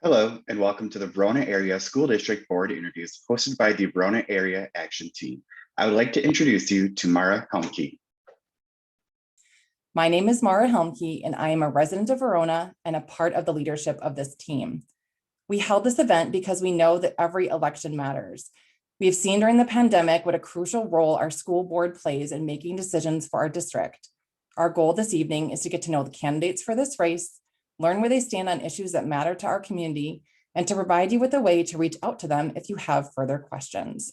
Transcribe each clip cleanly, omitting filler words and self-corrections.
Hello, and welcome to the Verona Area School District Board interviews hosted by the Verona Area Action Team. I would like to introduce you to Mara Helmke. My name is Mara Helmke, and I am a resident of Verona and a part of the leadership of this team. We held this event because we know that every election matters. We have seen during the pandemic what a crucial role our school board plays in making decisions for our district. Our goal this evening is to get to know the candidates for this race, learn where they stand on issues that matter to our community, and to provide you with a way to reach out to them if you have further questions.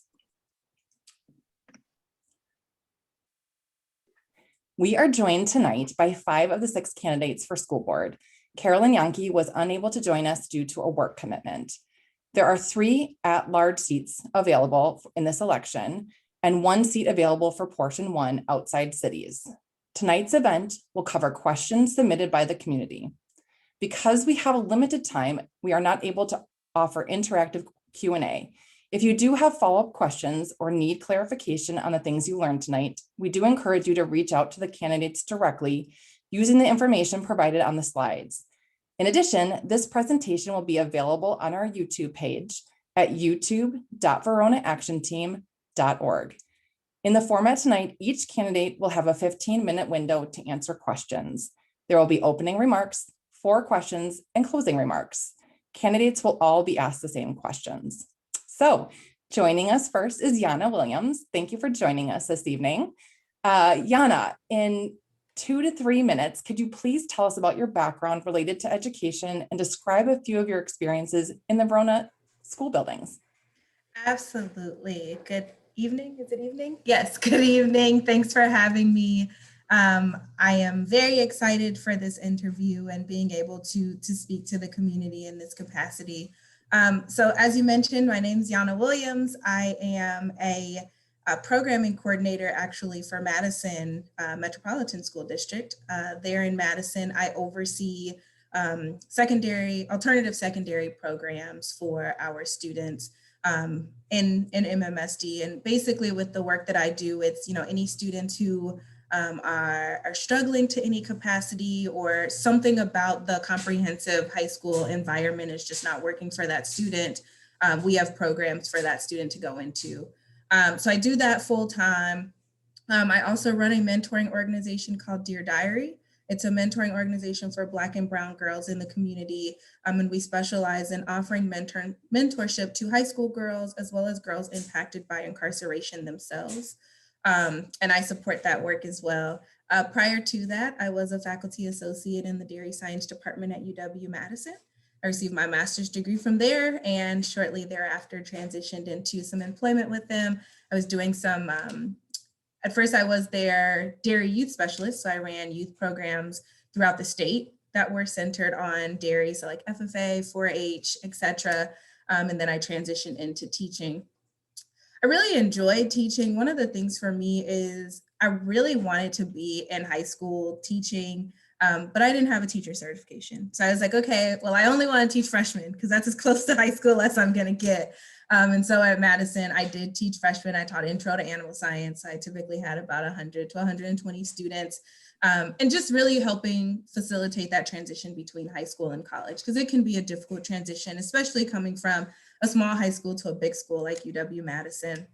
We are joined tonight by 5 of the 6 candidates for school board. Carolyn Yanke was unable to join us due to a work commitment. There are 3 at-large seats available in this election and 1 seat available for portion 1 outside cities. Tonight's event will cover questions submitted by the community. Because we have a limited time, we are not able to offer interactive Q&A. If you do have follow-up questions or need clarification on the things you learned tonight, we do encourage you to reach out to the candidates directly using the information provided on the slides. In addition, this presentation will be available on our YouTube page at youtube.veronaactionteam.org. In the format tonight, each candidate will have a 15-minute window to answer questions. There will be opening remarks, 4 questions, and closing remarks. Candidates will all be asked the same questions. So joining us first is Yanna Williams. Thank you for joining us this evening. Yanna, in 2 to 3 minutes, could you please tell us about your background related to education and describe a few of your experiences in the Verona school buildings? Absolutely. Good evening. Is it evening? Yes, good evening. Thanks for having me. I am very excited for this interview and being able to speak to the community in this capacity. So as you mentioned, my name is Yanna Williams. I am a programming coordinator actually for Madison Metropolitan School District. There in Madison, I oversee alternative secondary programs for our students in MMSD. And basically with the work that I do, it's any students who are struggling to any capacity or something about the comprehensive high school environment is just not working for that student. We have programs for that student to go into. So I do that full time. I also run a mentoring organization called Dear Diary. It's a mentoring organization for Black and Brown girls in the community. And we specialize in offering mentorship to high school girls as well as girls impacted by incarceration themselves. And I support that work as well. Prior to that, I was a faculty associate in the dairy science department at UW-Madison. I received my master's degree from there and shortly thereafter transitioned into some employment with them. I was doing some, at first I was their dairy youth specialist. So I ran youth programs throughout the state that were centered on dairy. So like FFA, 4-H, et cetera. And then I transitioned into teaching. I really enjoyed teaching. One of the things for me is I really wanted to be in high school teaching, but I didn't have a teacher certification. So I was like, okay, well, I only want to teach freshmen because that's as close to high school as I'm going to get. And so at Madison, I did teach freshmen. I taught intro to animal science. I typically had about 100 to 120 students, and just really helping facilitate that transition between high school and college, because it can be a difficult transition, especially coming from a small high school to a big school like UW-Madison.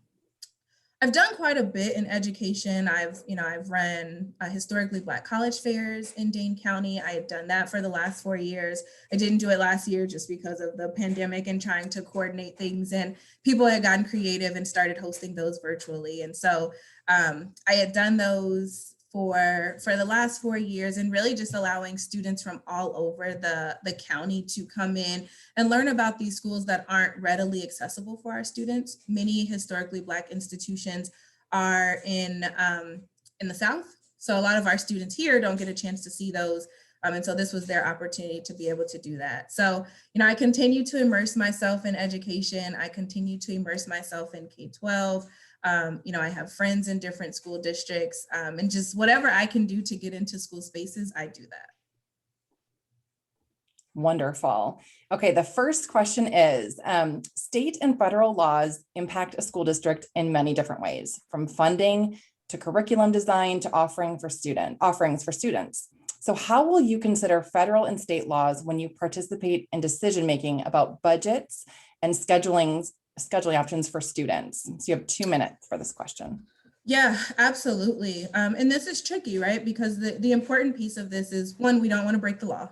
I've done quite a bit in education. I've run historically Black college fairs in Dane County. I had done that for the last 4 years. I didn't do it last year just because of the pandemic and trying to coordinate things, and people had gotten creative and started hosting those virtually. And so I had done those for the last 4 years, and really just allowing students from all over the county to come in and learn about these schools that aren't readily accessible for our students. Many historically Black institutions are in the South. So a lot of our students here don't get a chance to see those. And so this was their opportunity to be able to do that. So, I continue to immerse myself in education. I continue to immerse myself in K-12. I have friends in different school districts, and just whatever I can do to get into school spaces, I do that. Wonderful. Okay, the first question is, state and federal laws impact a school district in many different ways, from funding to curriculum design to offerings for students. So how will you consider federal and state laws when you participate in decision-making about budgets and scheduling options for students? So you have 2 minutes for this question. Yeah, absolutely. And this is tricky, right? Because the important piece of this is, one, we don't want to break the law,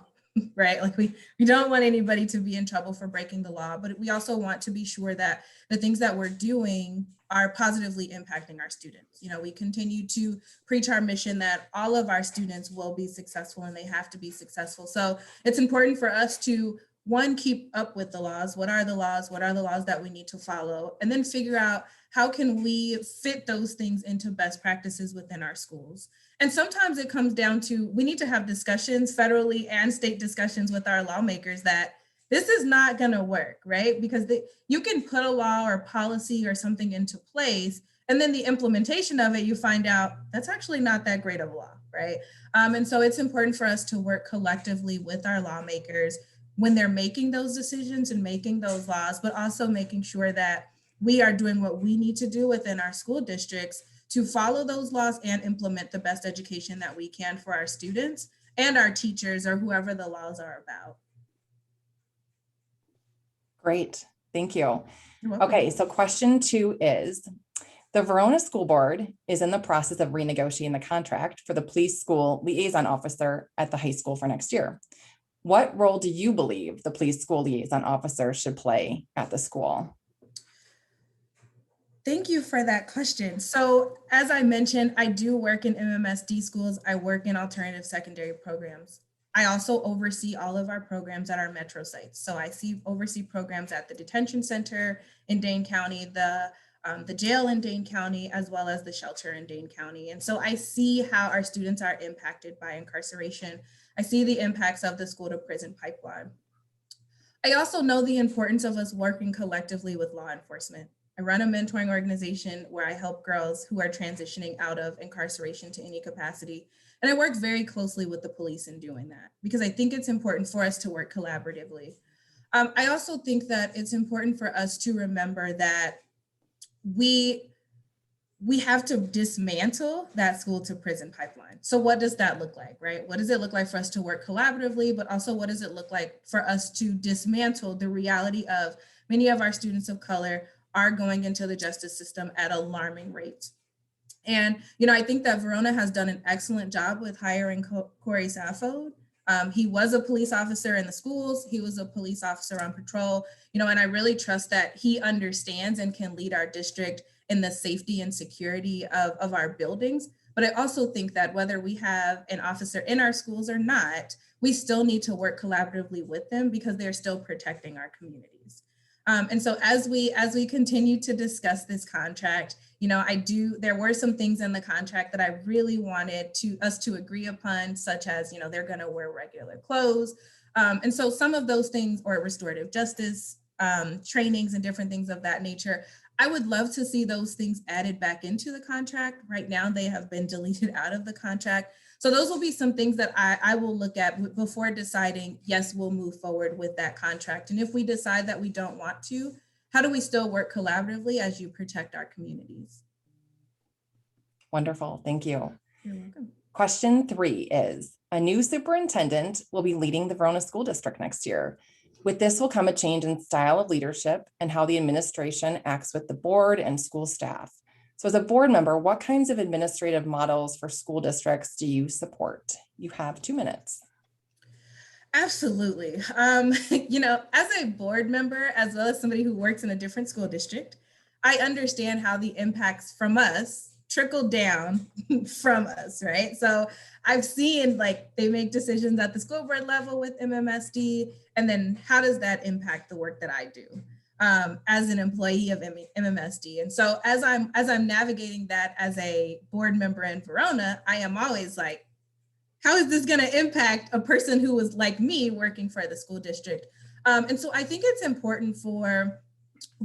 right? Like we don't want anybody to be in trouble for breaking the law, but we also want to be sure that the things that we're doing are positively impacting our students. You know, we continue to preach our mission that all of our students will be successful and they have to be successful. So it's important for us to, one, keep up with the laws. What are the laws? What are the laws that we need to follow? And then figure out how can we fit those things into best practices within our schools. And sometimes it comes down to, we need to have discussions, federally and state discussions with our lawmakers that this is not going to work, right? Because you can put a law or policy or something into place, and then the implementation of it, you find out that's actually not that great of a law, right? And so it's important for us to work collectively with our lawmakers when they're making those decisions and making those laws, but also making sure that we are doing what we need to do within our school districts to follow those laws and implement the best education that we can for our students and our teachers or whoever the laws are about. Great, thank you. You're welcome. Okay, so question 2 is, the Verona School Board is in the process of renegotiating the contract for the police school liaison officer at the high school for next year. What role do you believe the police school liaison officer should play at the school? Thank you for that question. So as I mentioned, I do work in MMSD schools. I work in alternative secondary programs. I also oversee all of our programs at our metro sites. So I oversee programs at the detention center in Dane County, the jail in Dane County, as well as the shelter in Dane County. And so I see how our students are impacted by incarceration. I see the impacts of the school to prison pipeline. I also know the importance of us working collectively with law enforcement. I run a mentoring organization where I help girls who are transitioning out of incarceration to any capacity. And I work very closely with the police in doing that because I think it's important for us to work collaboratively. I also think that it's important for us to remember that we have to dismantle that school to prison pipeline. So what does that look like, right? What does it look like for us to work collaboratively, but also what does it look like for us to dismantle the reality of many of our students of color are going into the justice system at alarming rates. And, you know, I think that Verona has done an excellent job with hiring Corey Saffo. He was a police officer in the schools. He was a police officer on patrol, you know, and I really trust that he understands and can lead our district in the safety and security of our buildings. But I also think that whether we have an officer in our schools or not, we still need to work collaboratively with them because they're still protecting our communities. And so as we continue to discuss this contract, you know, there were some things in the contract that I really wanted us to agree upon, such as, you know, they're going to wear regular clothes. And so some of those things, or restorative justice trainings and different things of that nature, I would love to see those things added back into the contract. Right now, they have been deleted out of the contract. So those will be some things that I will look at before deciding, yes, we'll move forward with that contract. And if we decide that we don't want to, how do we still work collaboratively as you protect our communities? Wonderful, thank you. You're welcome. Question 3 is, a new superintendent will be leading the Verona School District next year. With this will come a change in style of leadership and how the administration acts with the board and school staff. So as a board member, what kinds of administrative models for school districts do you support? You have 2 minutes. Absolutely. You know, as a board member, as well as somebody who works in a different school district, I understand how the impacts from us trickle down from us, right? So I've seen like they make decisions at the school board level with MMSD, and then how does that impact the work that I do as an employee of MMSD? And so as I'm navigating that as a board member in Verona, I am always like, how is this going to impact a person who was like me working for the school district? And so I think it's important for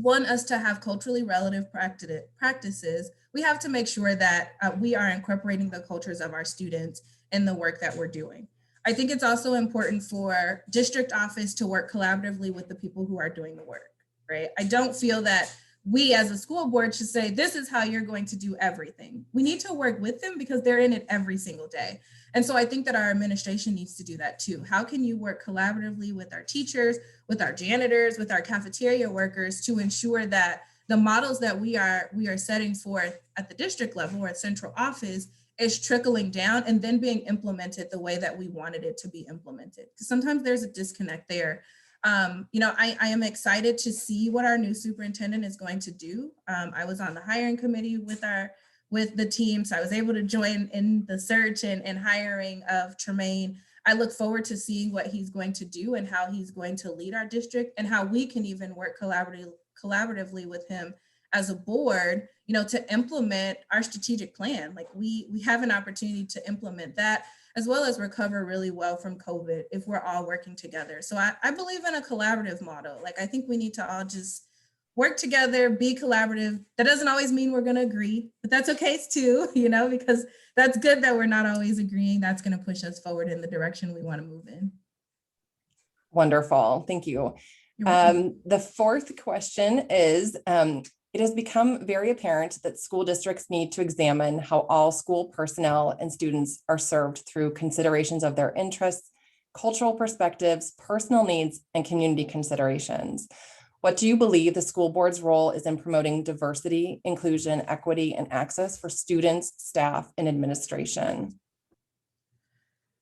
us to have culturally relative practices. We have to make sure that we are incorporating the cultures of our students in the work that we're doing. I think it's also important for district office to work collaboratively with the people who are doing the work, right? I don't feel that we as a school board should say, this is how you're going to do everything. We need to work with them because they're in it every single day. And so I think that our administration needs to do that too. How can you work collaboratively with our teachers, with our janitors, with our cafeteria workers to ensure that the models that we are setting forth at the district level or at central office is trickling down and then being implemented the way that we wanted it to be implemented? Because sometimes there's a disconnect there. I am excited to see what our new superintendent is going to do. I was on the hiring committee with the team, so I was able to join in the search and hiring of Tremaine. I look forward to seeing what he's going to do and how he's going to lead our district and how we can even work collaboratively with him as a board, to implement our strategic plan. Like we have an opportunity to implement that as well as recover really well from COVID if we're all working together. So I believe in a collaborative model. Like I think we need to all just work together, be collaborative. That doesn't always mean we're going to agree, but that's okay too, because that's good that we're not always agreeing. That's going to push us forward in the direction we want to move in. Wonderful. Thank you. The fourth question is, it has become very apparent that school districts need to examine how all school personnel and students are served through considerations of their interests, cultural perspectives, personal needs, and community considerations. What do you believe the school board's role is in promoting diversity, inclusion, equity, and access for students, staff, and administration?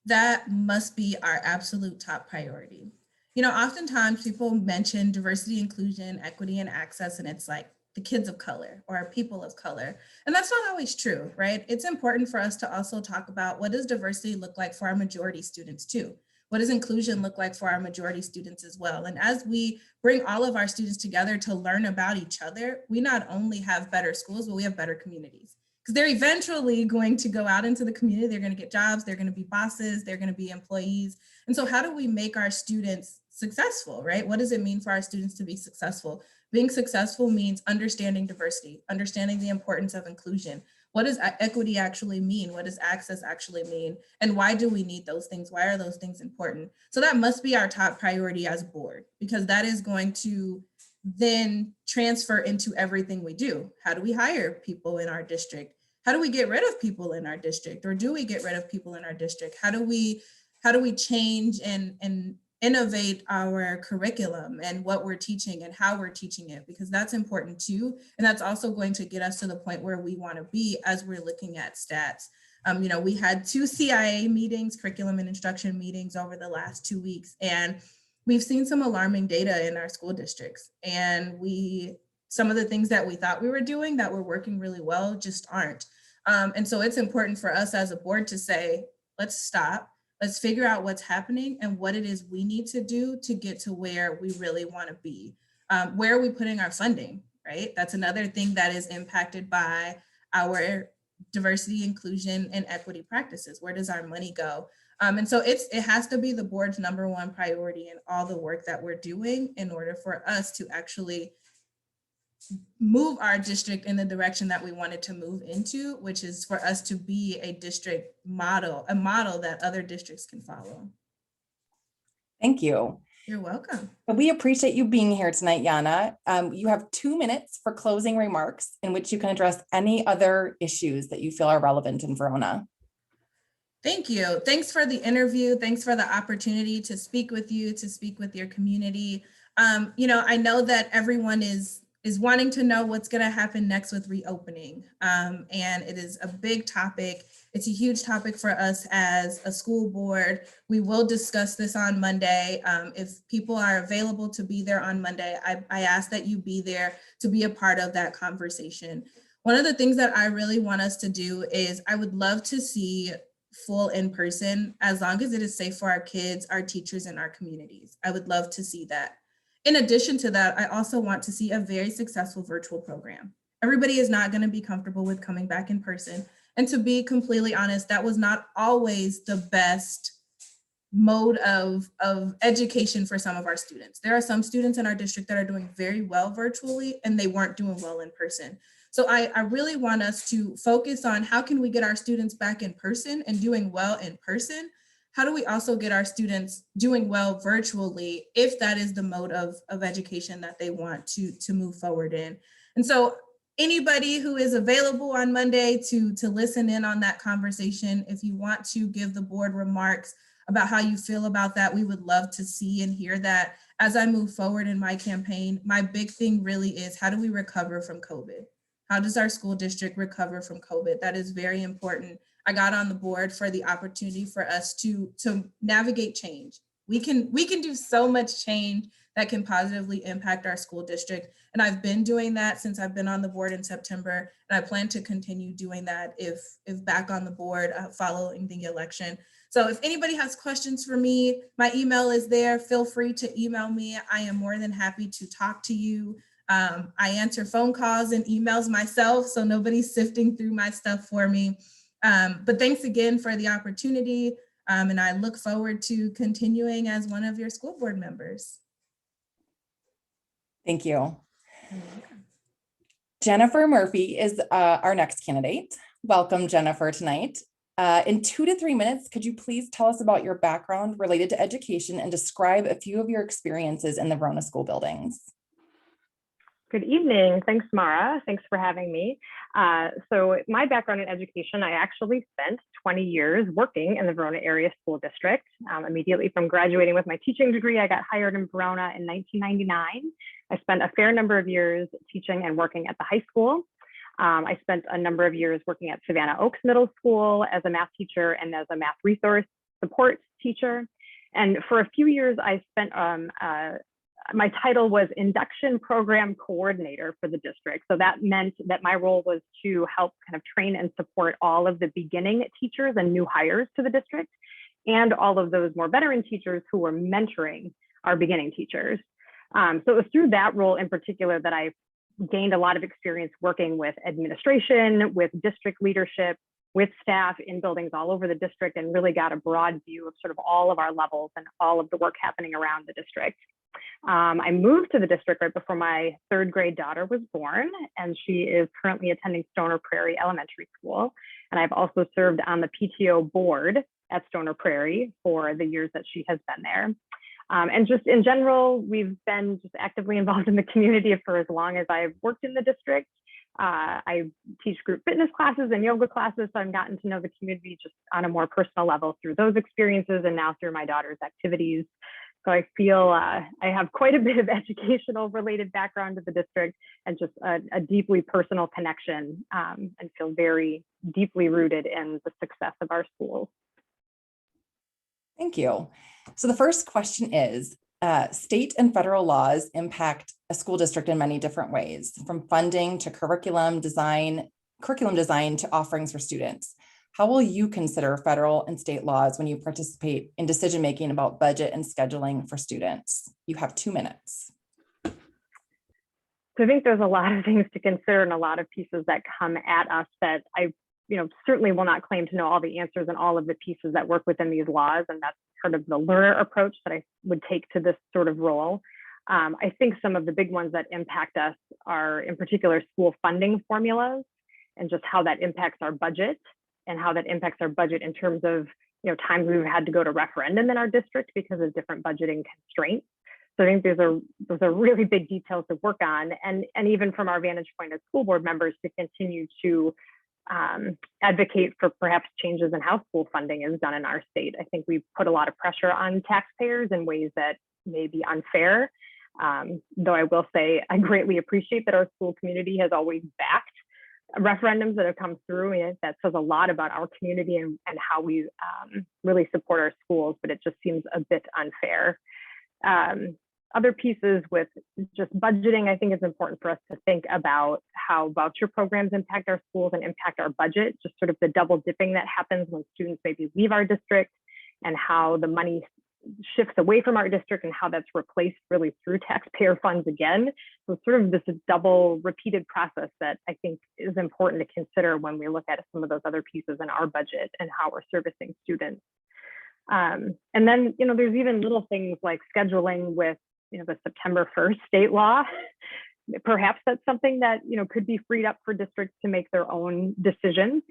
That must be our absolute top priority. Oftentimes people mention diversity, inclusion, equity, and access, and it's like the kids of color or people of color. And that's not always true, right? It's important for us to also talk about what does diversity look like for our majority students too? What does inclusion look like for our majority students as well? And as we bring all of our students together to learn about each other, we not only have better schools, but we have better communities. Because they're eventually going to go out into the community, they're going to get jobs, they're going to be bosses, they're going to be employees. And so how do we make our students successful, right? What does it mean for our students to be successful? Being successful means understanding diversity, understanding the importance of inclusion. What does equity actually mean? What does access actually mean? And why do we need those things? Why are those things important? So that must be our top priority as a board, because that is going to then transfer into everything we do. How do we hire people in our district? How do we get rid of people in our district? Or do we get rid of people in our district? How do we change and innovate our curriculum and what we're teaching and how we're teaching it? Because that's important too. And that's also going to get us to the point where we want to be as we're looking at stats. We had 2 CIA meetings, curriculum and instruction meetings over the last 2 weeks. And we've seen some alarming data in our school districts. And some of the things that we thought we were doing that were working really well just aren't. And so it's important for us as a board to say, let's stop. Let's figure out what's happening and what it is we need to do to get to where we really want to be. Where are we putting our funding, right? That's another thing that is impacted by our diversity, inclusion, and equity practices. Where does our money go? And so it has to be the board's #1 priority in all the work that we're doing in order for us to actually move our district in the direction that we wanted to move into, which is for us to be a district model, a model that other districts can follow. Thank you. You're welcome. We appreciate you being here tonight, Yanna. You have 2 minutes for closing remarks in which you can address any other issues that you feel are relevant in Verona. Thank you. Thanks for the interview. Thanks for the opportunity to speak with you, to speak with your community. I know that everyone is wanting to know what's going to happen next with reopening. And it is a big topic. It's a huge topic for us as a school board. We will discuss this on Monday. If people are available to be there on Monday, I ask that you be there to be a part of that conversation. One of the things that I really want us to do is I would love to see full in person, as long as it is safe for our kids, our teachers, and our communities. I would love to see that. In addition to that, I also want to see a very successful virtual program. Everybody is not going to be comfortable with coming back in person. And to be completely honest, that was not always the best mode of education for some of our students. There are some students in our district that are doing very well virtually, and they weren't doing well in person. So I really want us to focus on how can we get our students back in person and doing well in person. How do we also get our students doing well virtually if that is the mode of education that they want to move forward in? And so anybody who is available on Monday to listen in on that conversation. If you want to give the board remarks about how you feel about that, we would love to see and hear that as I move forward in my campaign. My big thing really is, how do we recover from COVID? How does our school district recover from COVID? That is very important. I got on the board for the opportunity for us to navigate change. We can do so much change that can positively impact our school district. And I've been doing that since I've been on the board in September. And I plan to continue doing that if back on the board following the election. So if anybody has questions for me, my email is there. Feel free to email me. I am more than happy to talk to you. I answer phone calls and emails myself, so nobody's sifting through my stuff for me. But thanks again for the opportunity. And I look forward to continuing as one of your school board members. Thank you. Jennifer Murphy is our next candidate. Welcome, Jennifer, tonight. In 2 to 3 minutes, could you please tell us about your background related to education and describe a few of your experiences in the Verona school buildings? Good evening. Thanks, Mara. Thanks for having me. So my background in education, I actually spent 20 years working in the Verona area school district. Immediately from graduating with my teaching degree, I got hired in Verona in 1999. I spent a fair number of years teaching and working at the high school. I spent a number of years working at Savannah Oaks Middle School as a math teacher and as a math resource support teacher. And for a few years, I spent my title was Induction Program Coordinator for the district. So that meant that my role was to help kind of train and support all of the beginning teachers and new hires to the district, and all of those more veteran teachers who were mentoring our beginning teachers. So it was through that role in particular that I gained a lot of experience working with administration, with district leadership, with staff in buildings all over the district, and really got a broad view of sort of all of our levels and all of the work happening around the district. I moved to the district right before my 3rd grade daughter was born, and she is currently attending Stoner Prairie Elementary School. And I've also served on the PTO board at Stoner Prairie for the years that she has been there. And just in general, we've been just actively involved in the community for as long as I've worked in the district. I teach group fitness classes and yoga classes, so I've gotten to know the community just on a more personal level through those experiences and now through my daughter's activities. So I feel I have quite a bit of educational related background to the district and just a deeply personal connection, and feel very deeply rooted in the success of our schools. Thank you. So the first question is, state and federal laws impact a school district in many different ways, from funding to curriculum design to offerings for students. How will you consider federal and state laws when you participate in decision-making about budget and scheduling for students? You have 2 minutes. So I think there's a lot of things to consider and a lot of pieces that come at us that I certainly will not claim to know all the answers and all of the pieces that work within these laws. And that's sort of the learner approach that I would take to this sort of role. I think some of the big ones that impact us are in particular school funding formulas and just how that impacts our budget and how that impacts our budget in terms of times we've had to go to referendum in our district because of different budgeting constraints. So I think those are really big details to work on, and even from our vantage point as school board members to continue to advocate for perhaps changes in how school funding is done in our state. I think we put a lot of pressure on taxpayers in ways that may be unfair, though I will say I greatly appreciate that our school community has always backed referendums that have come through. And that says a lot about our community and how we really support our schools, but it just seems a bit unfair. Other pieces with just budgeting, I think it's important for us to think about how voucher programs impact our schools and impact our budget, just sort of the double dipping that happens when students maybe leave our district and how the money shifts away from our district and how that's replaced really through taxpayer funds again. So sort of this double repeated process that I think is important to consider when we look at some of those other pieces in our budget and how we're servicing students. And then, there's even little things like scheduling with, the September 1st state law. Perhaps that's something that, could be freed up for districts to make their own decisions.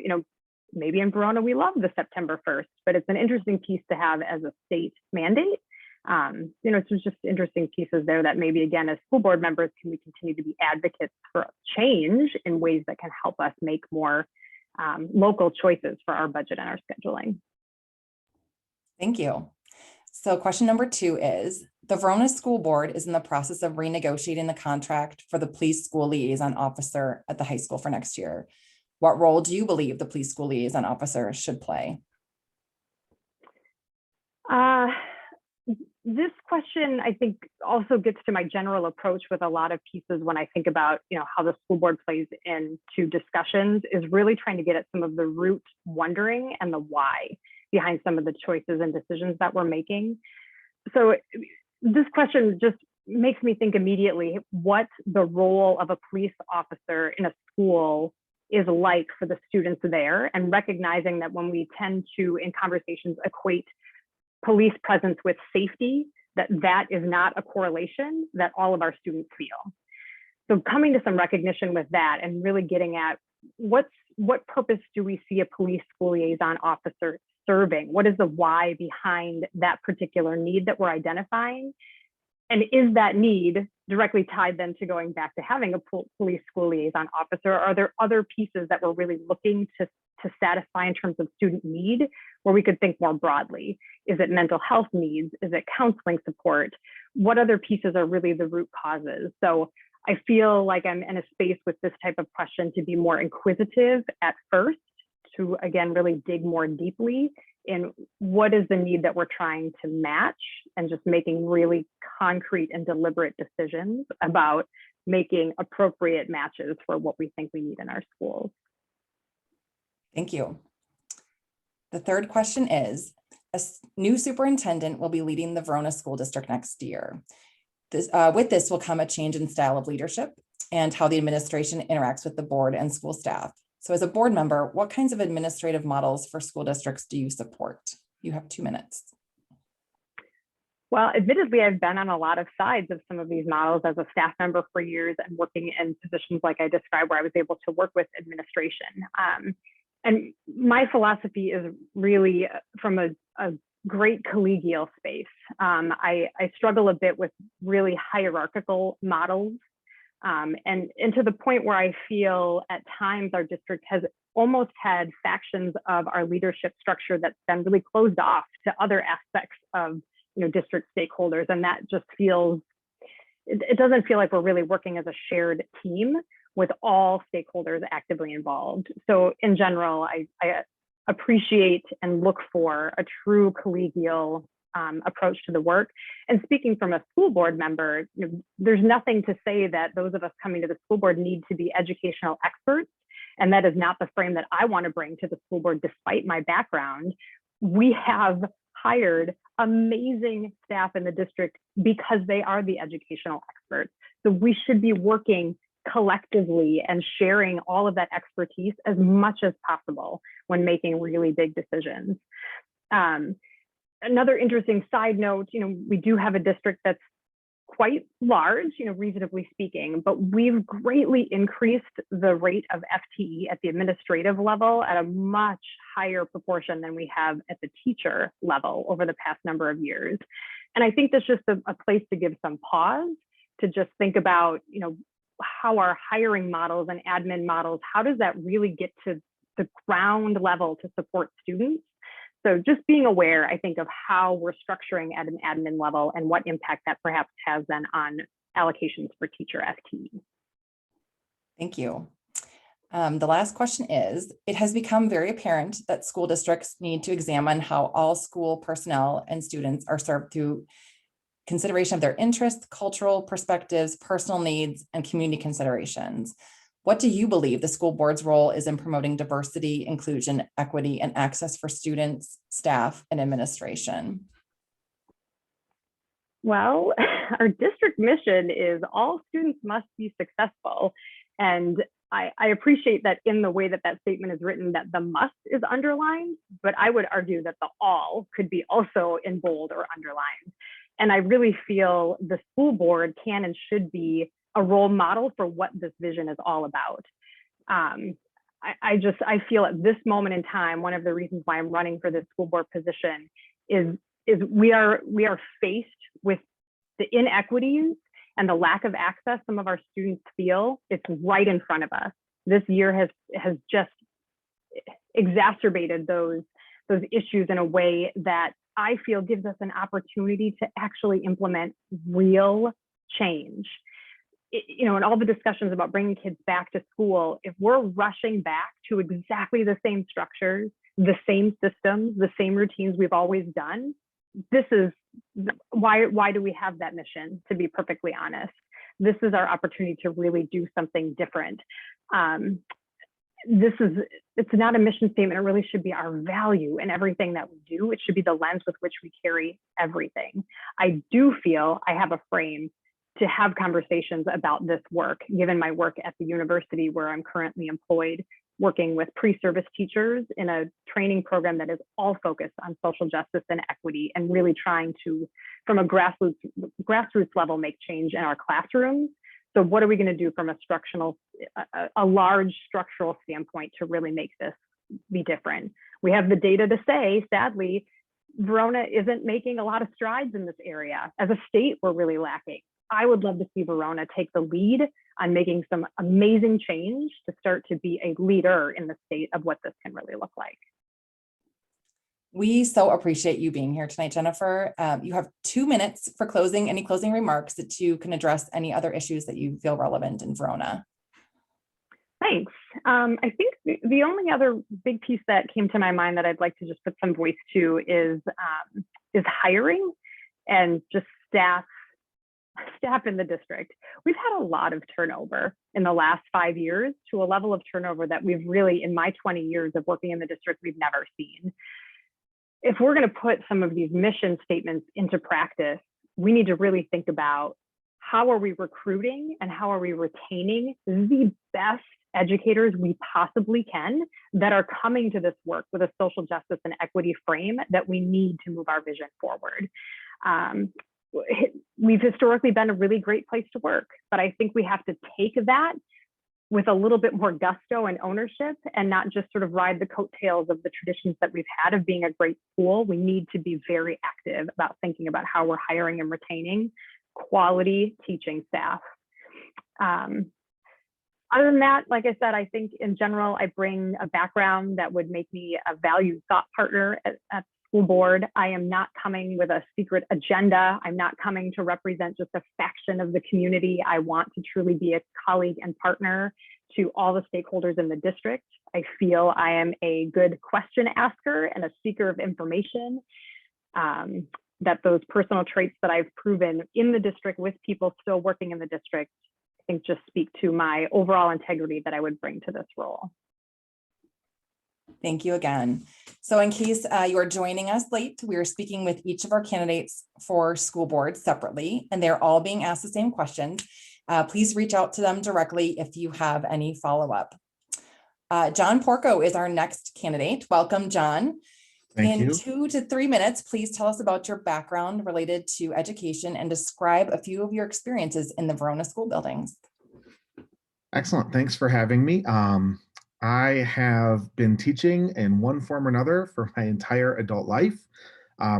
Maybe in Verona, we love the September 1st, but it's an interesting piece to have as a state mandate. It's just interesting pieces there that maybe, again, as school board members, can we continue to be advocates for change in ways that can help us make more local choices for our budget and our scheduling. Thank you. So question number 2 is, the Verona School Board is in the process of renegotiating the contract for the police school liaison officer at the high school for next year. What role do you believe the police school liaison officer should play? This question, I think, also gets to my general approach with a lot of pieces when I think about, how the school board plays into discussions, is really trying to get at some of the root wondering and the why behind some of the choices and decisions that we're making. So this question just makes me think immediately what the role of a police officer in a school is like for the students there, and recognizing that when we tend to, in conversations, equate police presence with safety, that is not a correlation that all of our students feel. So coming to some recognition with that and really getting at what purpose do we see a police school liaison officer serving? What is the why behind that particular need that we're identifying? And is that need directly tied then to going back to having a police school liaison officer? Are there other pieces that we're really looking to satisfy in terms of student need, where we could think more broadly? Is it mental health needs? Is it counseling support? What other pieces are really the root causes? So I feel like I'm in a space with this type of question to be more inquisitive at first, to again, really dig more deeply in what is the need that we're trying to match, and just making really concrete and deliberate decisions about making appropriate matches for what we think we need in our schools. Thank you. The third question is, a new superintendent will be leading the Verona School District next year. With this will come a change in style of leadership and how the administration interacts with the board and school staff. So as a board member, what kinds of administrative models for school districts do you support? You have 2 minutes. Well, admittedly, I've been on a lot of sides of some of these models as a staff member for years, and working in positions like I described, where I was able to work with administration. And my philosophy is really from a great collegial space. I struggle a bit with really hierarchical models, and to the point where I feel at times our district has almost had factions of our leadership structure that's been really closed off to other aspects of district stakeholders, and that just feels, it doesn't feel like we're really working as a shared team with all stakeholders actively involved. So in general, I appreciate and look for a true collegial approach to the work. And speaking from a school board member, there's nothing to say that those of us coming to the school board need to be educational experts. And that is not the frame that I want to bring to the school board, despite my background. We have hired amazing staff in the district because they are the educational experts. So we should be working collectively and sharing all of that expertise as much as possible when making really big decisions. Another interesting side note, we do have a district that's quite large, reasonably speaking, but we've greatly increased the rate of FTE at the administrative level at a much higher proportion than we have at the teacher level over the past number of years. And I think that's just a place to give some pause, to just think about, how our hiring models and admin models, how does that really get to the ground level to support students? So just being aware, I think, of how we're structuring at an admin level and what impact that perhaps has then on allocations for teacher FTE. Thank you. The last question is, it has become very apparent that school districts need to examine how all school personnel and students are served through consideration of their interests, cultural perspectives, personal needs, and community considerations. What do you believe the school board's role is in promoting diversity, inclusion, equity, and access for students, staff, and administration? Well, our district mission is all students must be successful. And I appreciate that in the way that that statement is written, that the must is underlined, but I would argue that the all could be also in bold or underlined. And I really feel the school board can and should be a role model for what this vision is all about. I feel at this moment in time, one of the reasons why I'm running for this school board position is is we are faced with the inequities and the lack of access some of our students feel. It's right in front of us. This year has just exacerbated those issues in a way that I feel gives us an opportunity to actually implement real change. In all the discussions about bringing kids back to school, if we're rushing back to exactly the same structures, the same systems, the same routines we've always done, this is why do we have that mission, to be perfectly honest. This is our opportunity to really do something different. It's not a mission statement. It really should be our value in everything that we do. It should be the lens with which we carry everything. I do feel I have a frame to have conversations about this work, given my work at the university where I'm currently employed, working with pre-service teachers in a training program that is all focused on social justice and equity, and really trying to, from a grassroots level, make change in our classrooms. So what are we going to do from a large structural standpoint to really make this be different? We have the data to say, sadly, Verona isn't making a lot of strides in this area. As a state, we're really lacking. I would love to see Verona take the lead on making some amazing change to start to be a leader in the state of what this can really look like. We so appreciate you being here tonight, Jennifer. You have 2 minutes for any closing remarks that you can address any other issues that you feel relevant in Verona. Thanks. I think the only other big piece that came to my mind that I'd like to just put some voice to is hiring and just staff in the district. We've had a lot of turnover in the last 5 years, to a level of turnover that we've really, in my 20 years of working in the district, we've never seen. If we're going to put some of these mission statements into practice, we need to really think about how are we recruiting and how are we retaining the best educators we possibly can that are coming to this work with a social justice and equity frame that we need to move our vision forward. We've historically been a really great place to work, but I think we have to take that with a little bit more gusto and ownership, and not just sort of ride the coattails of the traditions that we've had of being a great school. We need to be very active about thinking about how we're hiring and retaining quality teaching staff. Other than that, like I said, I think in general, I bring a background that would make me a valued thought partner at school board. I am not coming with a secret agenda. I'm not coming to represent just a faction of the community. I want to truly be a colleague and partner to all the stakeholders in the district. I feel I am a good question asker and a seeker of information. That those personal traits that I've proven in the district with people still working in the district, I think just speak to my overall integrity that I would bring to this role. Thank you again. So in case you are joining us late, we are speaking with each of our candidates for school board separately, and they're all being asked the same questions. Please reach out to them directly if you have any follow-up. John Porco is our next candidate. Welcome, John. In 2 to 3 minutes, please tell us about your background related to education and describe a few of your experiences in the Verona school buildings. Excellent. Thanks for having me. I have been teaching in one form or another for my entire adult life,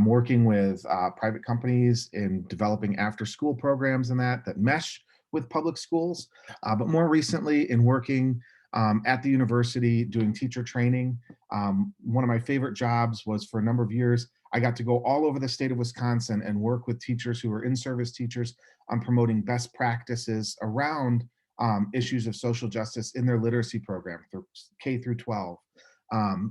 working with private companies in developing after-school programs and that mesh with public schools, but more recently in working at the university doing teacher training. One of my favorite jobs was, for a number of years, I got to go all over the state of Wisconsin and work with teachers who were in-service teachers on promoting best practices around issues of social justice in their literacy program for K through 12.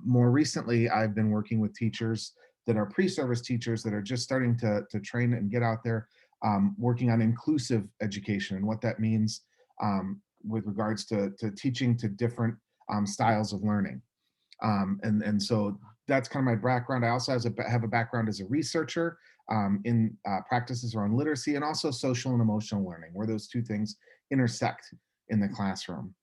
More recently, I've been working with teachers that are pre-service teachers that are just starting to train and get out there, working on inclusive education and what that means with regards to teaching to different styles of learning. And so that's kind of my background. I also have a background as a researcher in practices around literacy and also social and emotional learning, where those two things intersect in the classroom.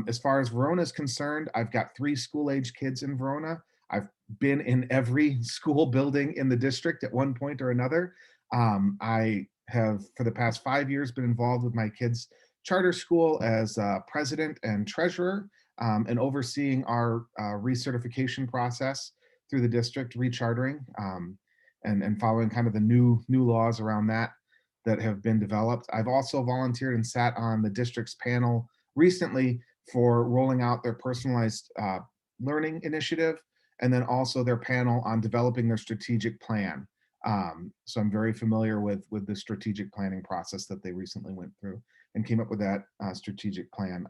As far as Verona is concerned, I've got 3 school-age kids in Verona. I've been in every school building in the district at one point or another. I have, for the past 5 years, been involved with my kids' charter school as president and treasurer, and overseeing our recertification process through the district, rechartering. and following kind of the new laws around that have been developed. I've also volunteered and sat on the district's panel recently for rolling out their personalized learning initiative, and then also their panel on developing their strategic plan. So I'm very familiar with the strategic planning process that they recently went through and came up with that strategic plan.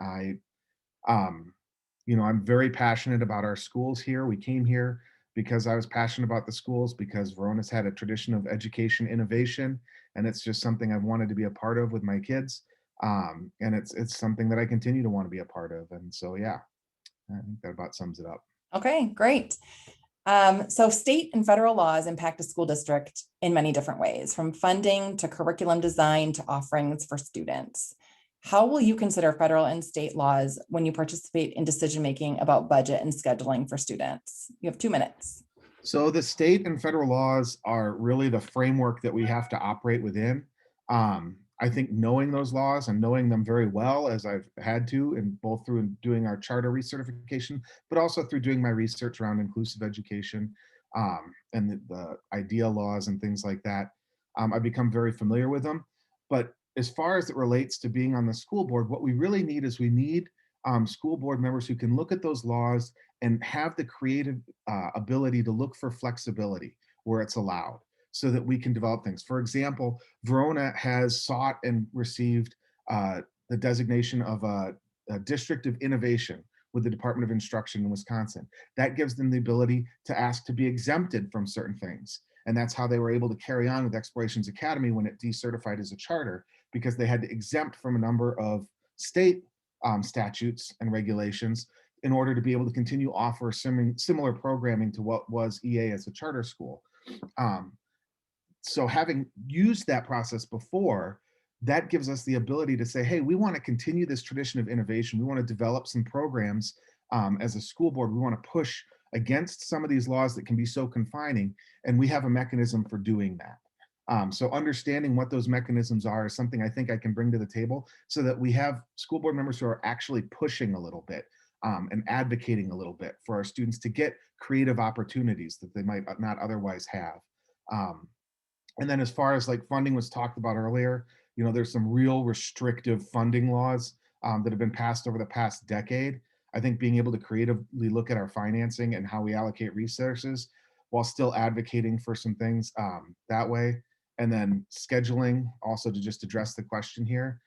I'm very passionate about our schools here. We came here because I was passionate about the schools, because Verona's had a tradition of education innovation, and it's just something I've wanted to be a part of with my kids. And it's something that I continue to want to be a part of. And so, yeah, I think that about sums it up. Okay, great. So state and federal laws impact a school district in many different ways, from funding to curriculum design to offerings for students. How will you consider federal and state laws when you participate in decision-making about budget and scheduling for students? You have 2 minutes. So the state and federal laws are really the framework that we have to operate within. I think knowing those laws and knowing them very well, as I've had to, and both through doing our charter recertification, but also through doing my research around inclusive education and the IDEA laws and things like that, I've become very familiar with them. But as far as it relates to being on the school board, what we really need is we need school board members who can look at those laws and have the creative ability to look for flexibility where it's allowed, so that we can develop things. For example, Verona has sought and received the designation of a district of innovation with the Department of Instruction in Wisconsin. That gives them the ability to ask to be exempted from certain things. And that's how they were able to carry on with Explorations Academy when it decertified as a charter, because they had to exempt from a number of state statutes and regulations in order to be able to continue offer similar programming to what was EA as a charter school. So having used that process before, that gives us the ability to say, hey, we want to continue this tradition of innovation. We want to develop some programs as a school board. We want to push against some of these laws that can be so confining, and we have a mechanism for doing that. So understanding what those mechanisms are is something I think I can bring to the table, so that we have school board members who are actually pushing a little bit and advocating a little bit for our students to get creative opportunities that they might not otherwise have. And then as far as like funding was talked about earlier, there's some real restrictive funding laws that have been passed over the past decade. I think being able to creatively look at our financing and how we allocate resources while still advocating for some things that way. And then scheduling, also to just address the question here,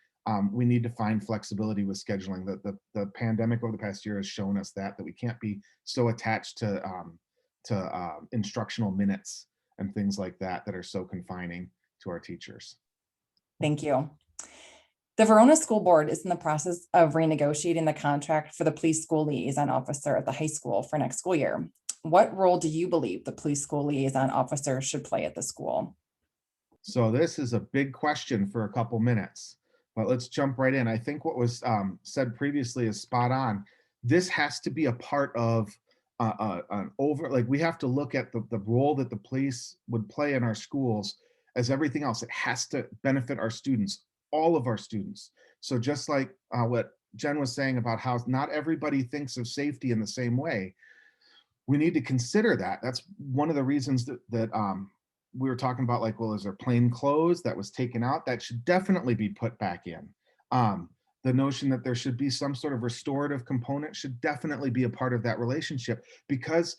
we need to find flexibility with scheduling. The pandemic over the past year has shown us that we can't be so attached to instructional minutes and things like that are so confining to our teachers. Thank you. The Verona School Board is in the process of renegotiating the contract for the police school liaison officer at the high school for next school year. What role do you believe the police school liaison officer should play at the school? So this is a big question for a couple minutes, but let's jump right in. I think what was said previously is spot on. This has to be a part of we have to look at the role that the police would play in our schools as everything else. It has to benefit our students, all of our students. So just like what Jen was saying about how not everybody thinks of safety in the same way, we need to consider that. That's one of the reasons that we were talking about, like, well, is there plain clothes that was taken out? That should definitely be put back in. The notion that there should be some sort of restorative component should definitely be a part of that relationship, because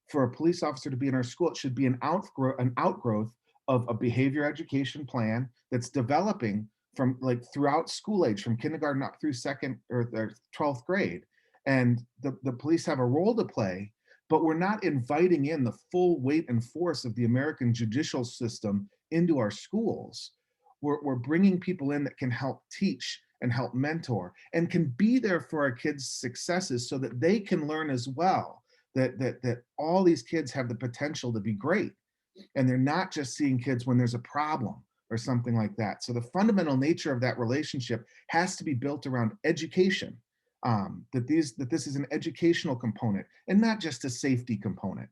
for a police officer to be in our school, it should be an outgrowth of a behavior education plan that's developing from throughout school age, from kindergarten up through second or 12th grade. And the police have a role to play, but we're not inviting in the full weight and force of the American judicial system into our schools. We're bringing people in that can help teach and help mentor and can be there for our kids' successes, so that they can learn as well, that all these kids have the potential to be great, and they're not just seeing kids when there's a problem or something like that. So the fundamental nature of that relationship has to be built around education, that this is an educational component and not just a safety component.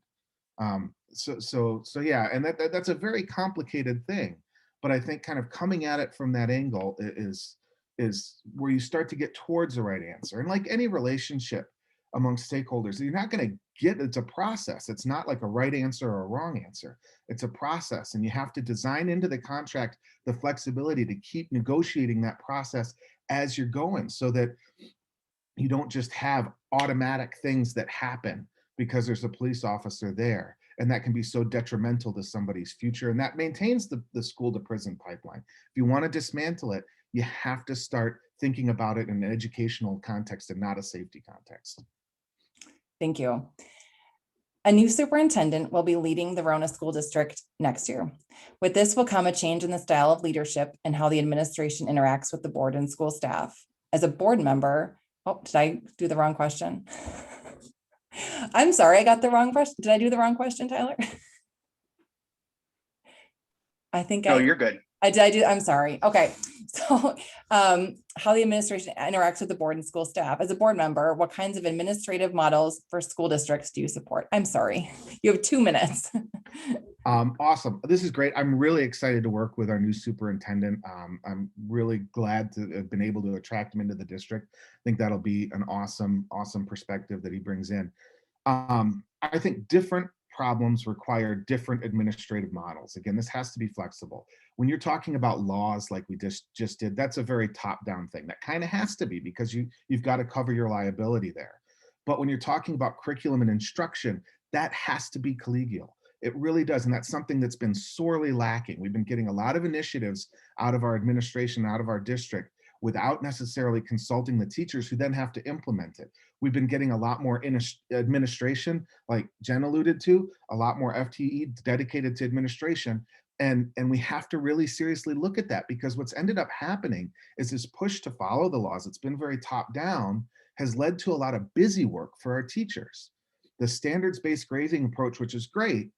So yeah, and that's a very complicated thing, but I think kind of coming at it from that angle is where you start to get towards the right answer. And like any relationship, among stakeholders. You're not going to get, it's a process. It's not like a right answer or a wrong answer. It's a process, and you have to design into the contract the flexibility to keep negotiating that process as you're going, so that you don't just have automatic things that happen because there's a police officer there. And that can be so detrimental to somebody's future. And that maintains the school to prison pipeline. If you want to dismantle it, you have to start thinking about it in an educational context and not a safety context. Thank you. A new superintendent will be leading the Verona School District next year. With this will come a change in the style of leadership and how the administration interacts with the board and school staff. As a board member, oh, did I do the wrong question? I'm sorry, I got the wrong question. Did I do the wrong question, Tyler? I think No, you're good. I'm sorry. Okay. So how the administration interacts with the board and school staff. As a board member, what kinds of administrative models for school districts do you support? I'm sorry. You have 2 minutes. Awesome. This is great. I'm really excited to work with our new superintendent. I'm really glad to have been able to attract him into the district. I think that'll be an awesome perspective that he brings in. I think different problems require different administrative models. Again, this has to be flexible. When you're talking about laws like we just did, that's a very top-down thing. That kind of has to be, because you've got to cover your liability there. But when you're talking about curriculum and instruction, that has to be collegial. It really does. And that's something that's been sorely lacking. We've been getting a lot of initiatives out of our administration, out of our district, without necessarily consulting the teachers who then have to implement it. We've been getting a lot more administration, like Jen alluded to, a lot more FTE dedicated to administration. And we have to really seriously look at that, because what's ended up happening is this push to follow the laws. It's been very top down, has led to a lot of busy work for our teachers. The standards-based grading approach, which is great,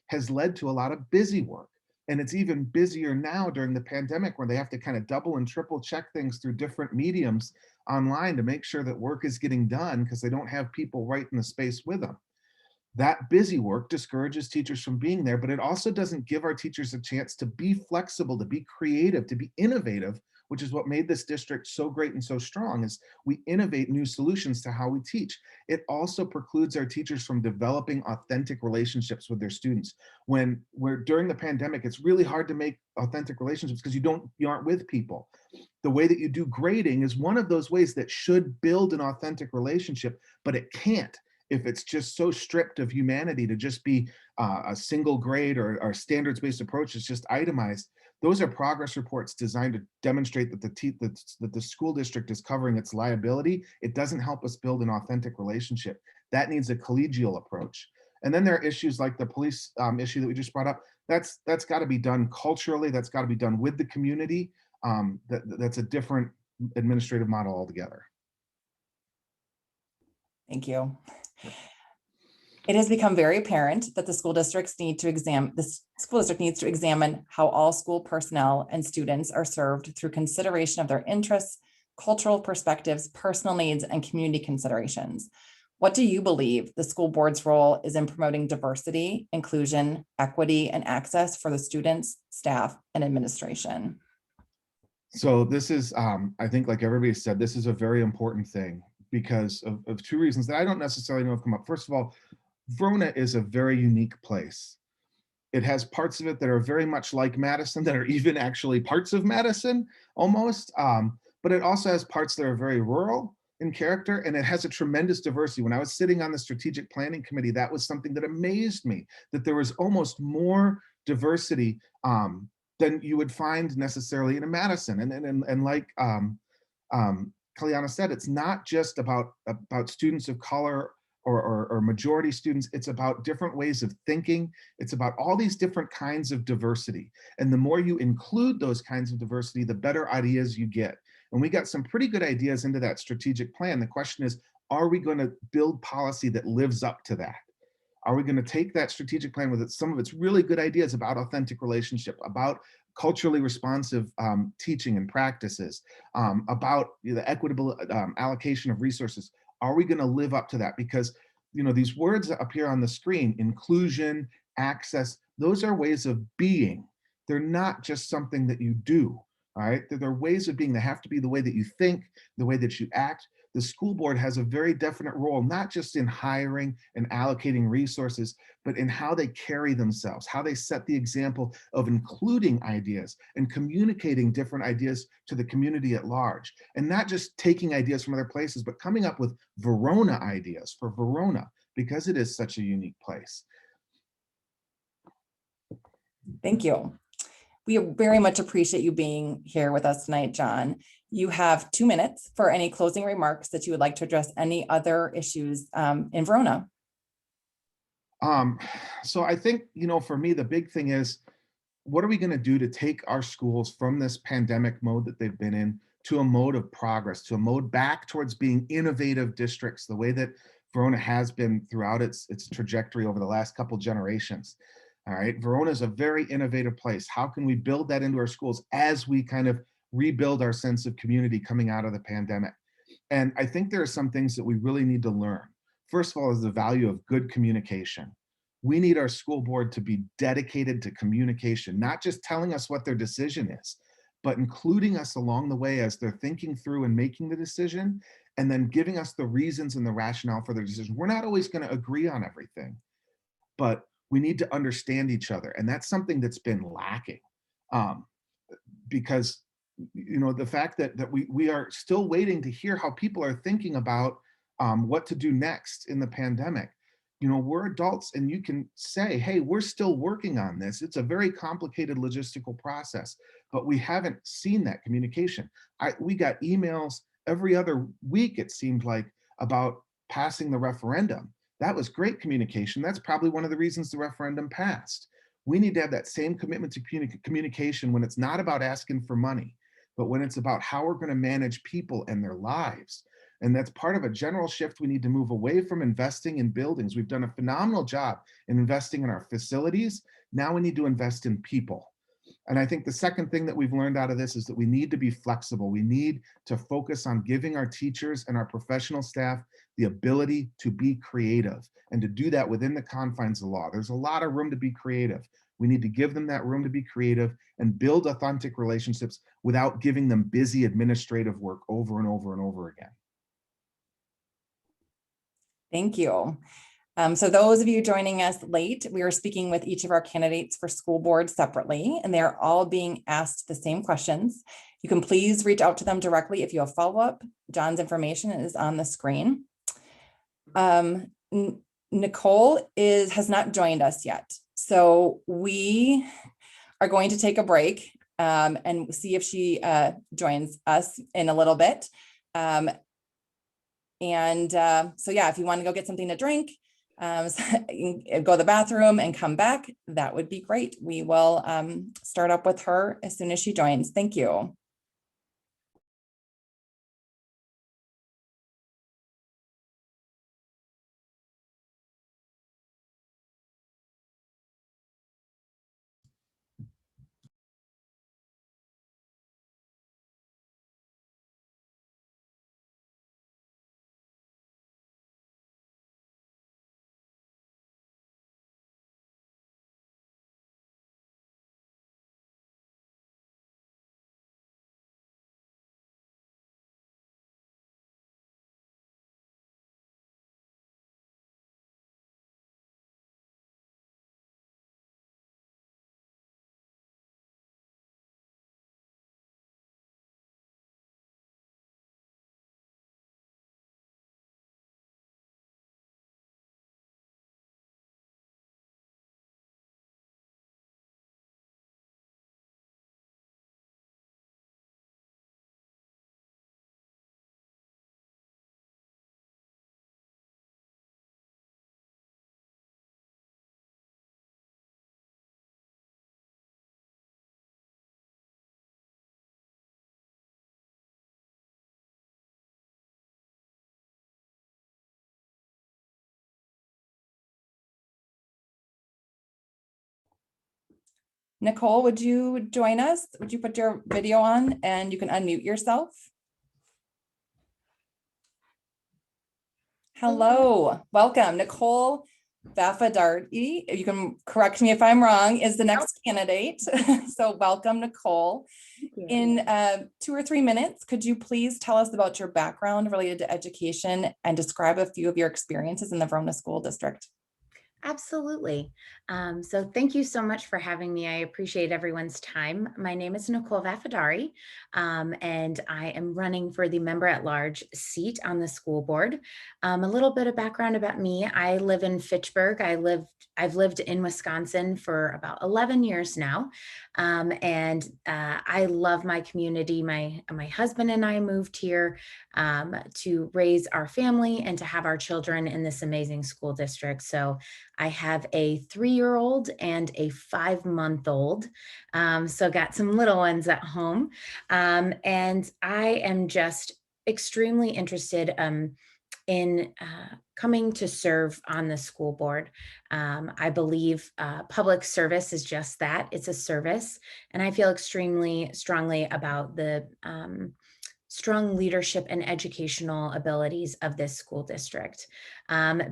has led to a lot of busy work. And it's even busier now during the pandemic, where they have to kind of double and triple check things through different mediums online to make sure that work is getting done, because they don't have people right in the space with them. That busy work discourages teachers from being there, but it also doesn't give our teachers a chance to be flexible, to be creative, to be innovative, which is what made this district so great and so strong, is we innovate new solutions to how we teach. It also precludes our teachers from developing authentic relationships with their students. When we're during the pandemic, it's really hard to make authentic relationships because you aren't with people. The way that you do grading is one of those ways that should build an authentic relationship, but it can't if it's just so stripped of humanity to just be a single grade or standards-based approach is just itemized. Those are progress reports designed to demonstrate that the school district is covering its liability. It doesn't help us build an authentic relationship. That needs a collegial approach. And then there are issues like the police issue that we just brought up. That's got to be done culturally. That's got to be done with the community. That's a different administrative model altogether. Thank you. It has become very apparent that the school district needs to examine how all school personnel and students are served through consideration of their interests, cultural perspectives, personal needs, and community considerations. What do you believe the school board's role is in promoting diversity, inclusion, equity, and access for the students, staff, and administration? So this is, I think, like everybody said, this is a very important thing because of two reasons that I don't necessarily know have come up. First of all, Verona is a very unique place. It has parts of it that are very much like Madison, that are even actually parts of Madison almost, but it also has parts that are very rural in character, and it has a tremendous diversity. When I was sitting on the strategic planning committee, that was something that amazed me, that there was almost more diversity than you would find necessarily in a Madison. And like Kalyana said, it's not just about students of color or majority students. It's about different ways of thinking. It's about all these different kinds of diversity. And the more you include those kinds of diversity, the better ideas you get. And we got some pretty good ideas into that strategic plan. The question is, are we going to build policy that lives up to that? Are we going to take that strategic plan with some of its really good ideas about authentic relationship, about culturally responsive teaching and practices, about the equitable allocation of resources? Are we going to live up to that? Because these words that appear on the screen, inclusion, access, those are ways of being. They're not just something that you do. All right, they're ways of being. They have to be the way that you think, the way that you act. the school board has a very definite role, not just in hiring and allocating resources, but in how they carry themselves, how they set the example of including ideas and communicating different ideas to the community at large, and not just taking ideas from other places, but coming up with Verona ideas for Verona, because it is such a unique place. Thank you. We very much appreciate you being here with us tonight, John. You have 2 minutes for any closing remarks that you would like to address any other issues in Verona. So I think, for me, the big thing is, what are we going to do to take our schools from this pandemic mode that they've been in to a mode of progress, to a mode back towards being innovative districts, the way that Verona has been throughout its trajectory over the last couple generations. All right, Verona is a very innovative place. How can we build that into our schools as we kind of rebuild our sense of community coming out of the pandemic? And I think there are some things that we really need to learn. First of all, is the value of good communication. We need our school board to be dedicated to communication, not just telling us what their decision is, but including us along the way as they're thinking through and making the decision, and then giving us the reasons and the rationale for their decision. We're not always going to agree on everything, but we need to understand each other. And that's something that's been lacking, because the fact that we are still waiting to hear how people are thinking about what to do next in the pandemic. We're adults, and you can say, hey, we're still working on this. It's a very complicated logistical process, but we haven't seen that communication. We got emails every other week, it seemed like, about passing the referendum. That was great communication. That's probably one of the reasons the referendum passed. We need to have that same commitment to communication when it's not about asking for money, but when it's about how we're going to manage people and their lives. And that's part of a general shift. We need to move away from investing in buildings. We've done a phenomenal job in investing in our facilities. Now we need to invest in people. And I think the second thing that we've learned out of this is that we need to be flexible. We need to focus on giving our teachers and our professional staff the ability to be creative, and to do that within the confines of law. There's a lot of room to be creative. We need to give them that room to be creative and build authentic relationships without giving them busy administrative work over and over and over again. Thank you. So those of you joining us late, we are speaking with each of our candidates for school board separately, and they're all being asked the same questions. You can please reach out to them directly if you have follow-up. John's information is on the screen. Nicole has not joined us yet. So we are going to take a break and see if she joins us in a little bit. So yeah, if you want to go get something to drink, go to the bathroom and come back, that would be great. We will start up with her as soon as she joins. Thank you. Nicole, would you join us? Would you put your video on and you can unmute yourself? Hello, welcome. Nicole Vafadari, you can correct me if I'm wrong, is the next candidate. So welcome, Nicole. In 2 or 3 minutes, could you please tell us about your background related to education and describe a few of your experiences in the Verona School District? Absolutely. So thank you so much for having me. I appreciate everyone's time. My name is Nicole Vafadari, and I am running for the member at large seat on the school board. A little bit of background about me. I live in Fitchburg. I've lived in Wisconsin for about 11 years now. And I love my community. My husband and I moved here to raise our family and to have our children in this amazing school district. So I have a 3-year-old and a 5-month-old. So got some little ones at home. And I am just extremely interested in coming to serve on the school board. I believe public service is just that. It's a service. And I feel extremely strongly about the strong leadership and educational abilities of this school district.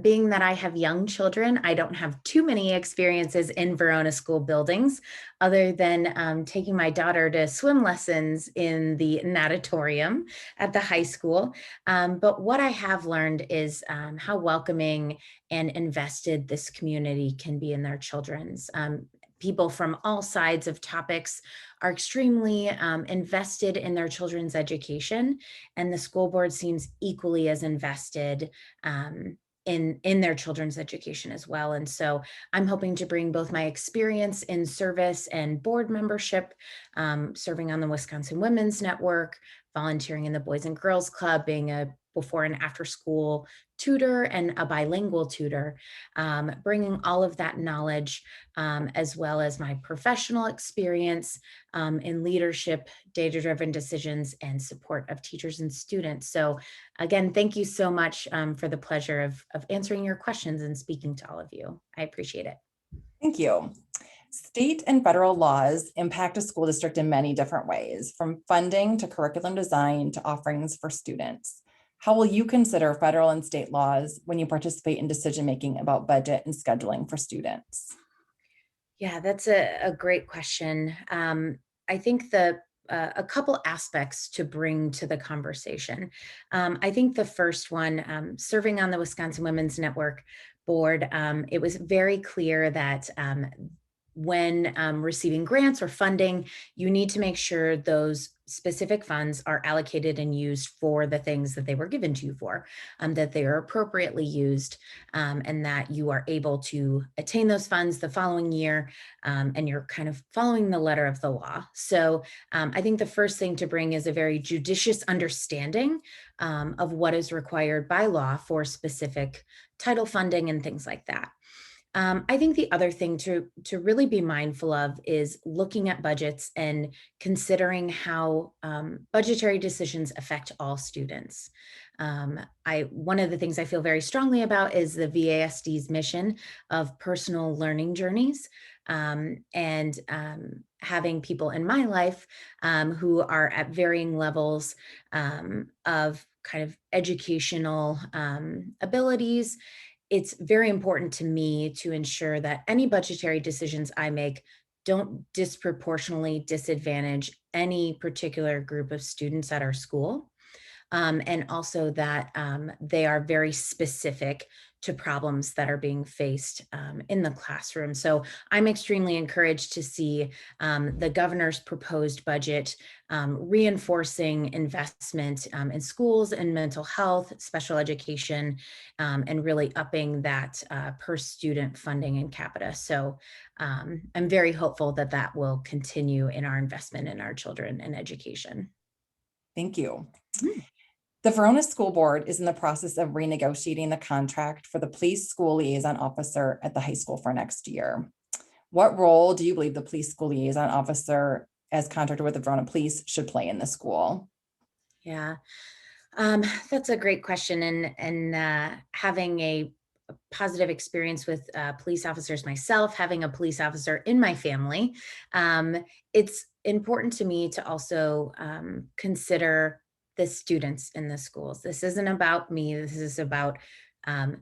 Being that I have young children, I don't have too many experiences in Verona school buildings, other than taking my daughter to swim lessons in the natatorium at the high school. But what I have learned is how welcoming and invested this community can be in their children's. People from all sides of topics are extremely invested in their children's education, and the school board seems equally as invested in their children's education as well. And so I'm hoping to bring both my experience in service and board membership, serving on the Wisconsin Women's Network, volunteering in the Boys and Girls Club, being a before and after school tutor and a bilingual tutor, bringing all of that knowledge as well as my professional experience in leadership, data-driven decisions, and support of teachers and students. So again, thank you so much for the pleasure of answering your questions and speaking to all of you. I appreciate it. Thank you. State and federal laws impact a school district in many different ways, from funding to curriculum design to offerings for students. How will you consider federal and state laws when you participate in decision-making about budget and scheduling for students? Yeah, that's a great question. I think a couple aspects to bring to the conversation. I think the first one, serving on the Wisconsin Women's Network board, it was very clear that when receiving grants or funding, you need to make sure those specific funds are allocated and used for the things that they were given to you for, that they are appropriately used, and that you are able to attain those funds the following year, and you're kind of following the letter of the law. So I think the first thing to bring is a very judicious understanding of what is required by law for specific title funding and things like that. I think the other thing to really be mindful of is looking at budgets and considering how budgetary decisions affect all students. One of the things I feel very strongly about is the VASD's mission of personal learning journeys, and having people in my life who are at varying levels of kind of educational abilities. It's very important to me to ensure that any budgetary decisions I make don't disproportionately disadvantage any particular group of students at our school. And also that they are very specific to problems that are being faced in the classroom. So I'm extremely encouraged to see the governor's proposed budget reinforcing investment in schools and mental health, special education, and really upping that per student funding in capita. So I'm very hopeful that that will continue in our investment in our children and education. Thank you. The Verona School Board is in the process of renegotiating the contract for the police school liaison officer at the high school for next year. What role do you believe the police school liaison officer, as contracted with the Verona Police, should play in the school? Yeah, that's a great question. And having a positive experience with police officers myself, having a police officer in my family, it's important to me to also consider the students in the schools. This isn't about me. This is about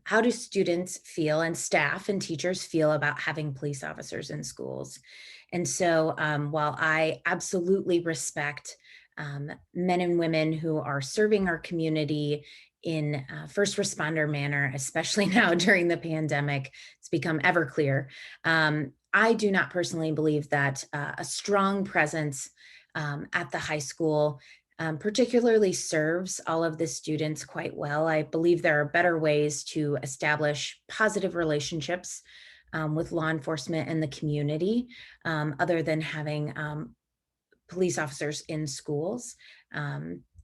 How do students feel and staff and teachers feel about having police officers in schools? And so while I absolutely respect men and women who are serving our community in a first responder manner, especially now during the pandemic, it's become ever clear. I do not personally believe that a strong presence at the high school particularly serves all of the students quite well. I believe there are better ways to establish positive relationships with law enforcement and the community, other than having police officers in schools.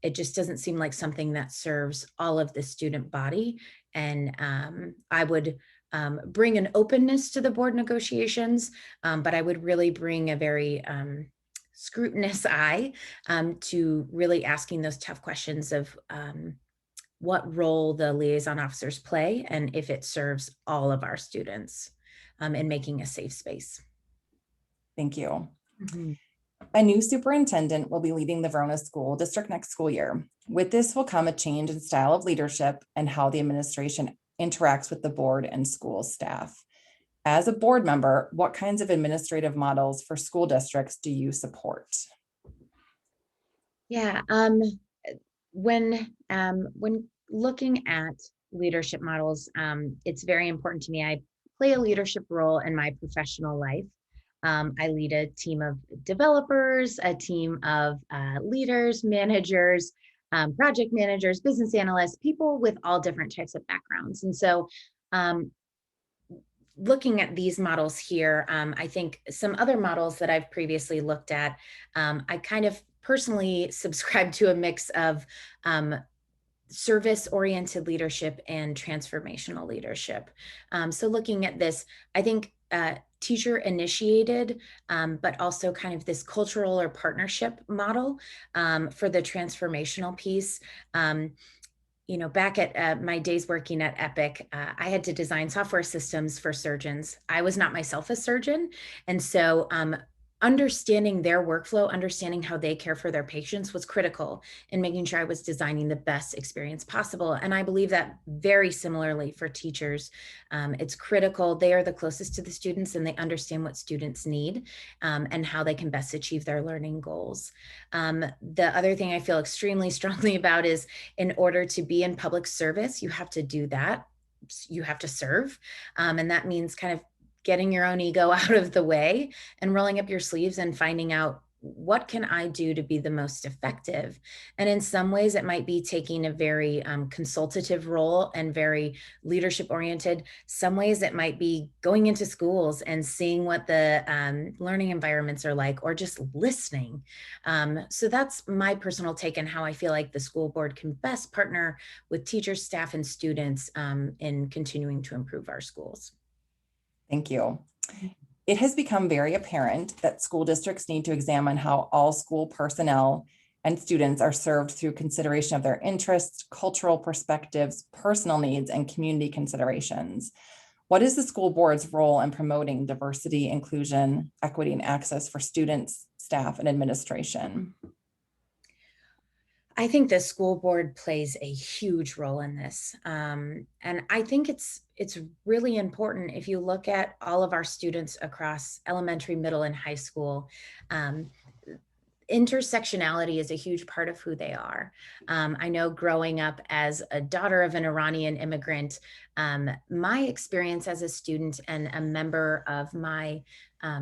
It just doesn't seem like something that serves all of the student body. And I would bring an openness to the board negotiations, but I would really bring a very scrutinous eye to really asking those tough questions of what role the liaison officers play and if it serves all of our students in making a safe space. Thank you. A new superintendent will be leading the Verona School District next school year. With this will come a change in style of leadership and how the administration interacts with the board and school staff. As a board member, what kinds of administrative models for school districts do you support? Yeah, when looking at leadership models, it's very important to me. I play a leadership role in my professional life. I lead a team of developers, a team of leaders, managers, project managers, business analysts, people with all different types of backgrounds. And so looking at these models here, I think some other models that I've previously looked at, I kind of personally subscribe to a mix of service-oriented leadership and transformational leadership. So looking at this, I think teacher initiated, but also kind of this cultural or partnership model for the transformational piece. You know, back at my days working at Epic, I had to design software systems for surgeons. I was not myself a surgeon. And so understanding their workflow, understanding how they care for their patients was critical in making sure I was designing the best experience possible. And I believe that very similarly for teachers, it's critical. They are the closest to the students and they understand what students need and how they can best achieve their learning goals. The other thing I feel extremely strongly about is in order to be in public service, you have to do that. You have to serve. And that means kind of getting your own ego out of the way and rolling up your sleeves and finding out what can I do to be the most effective? And in some ways it might be taking a very consultative role and very leadership oriented. Some ways it might be going into schools and seeing what the learning environments are like, or just listening. So that's my personal take on how I feel like the school board can best partner with teachers, staff, and students in continuing to improve our schools. Thank you. It has become very apparent that school districts need to examine how all school personnel and students are served through consideration of their interests, cultural perspectives, personal needs, and community considerations. What is the school board's role in promoting diversity, inclusion, equity, and access for students, staff, and administration? I think the school board plays a huge role in this. And I think it's really important if you look at all of our students across elementary, middle, and high school. Intersectionality is a huge part of who they are. I know growing up as a daughter of an Iranian immigrant, my experience as a student and a member of my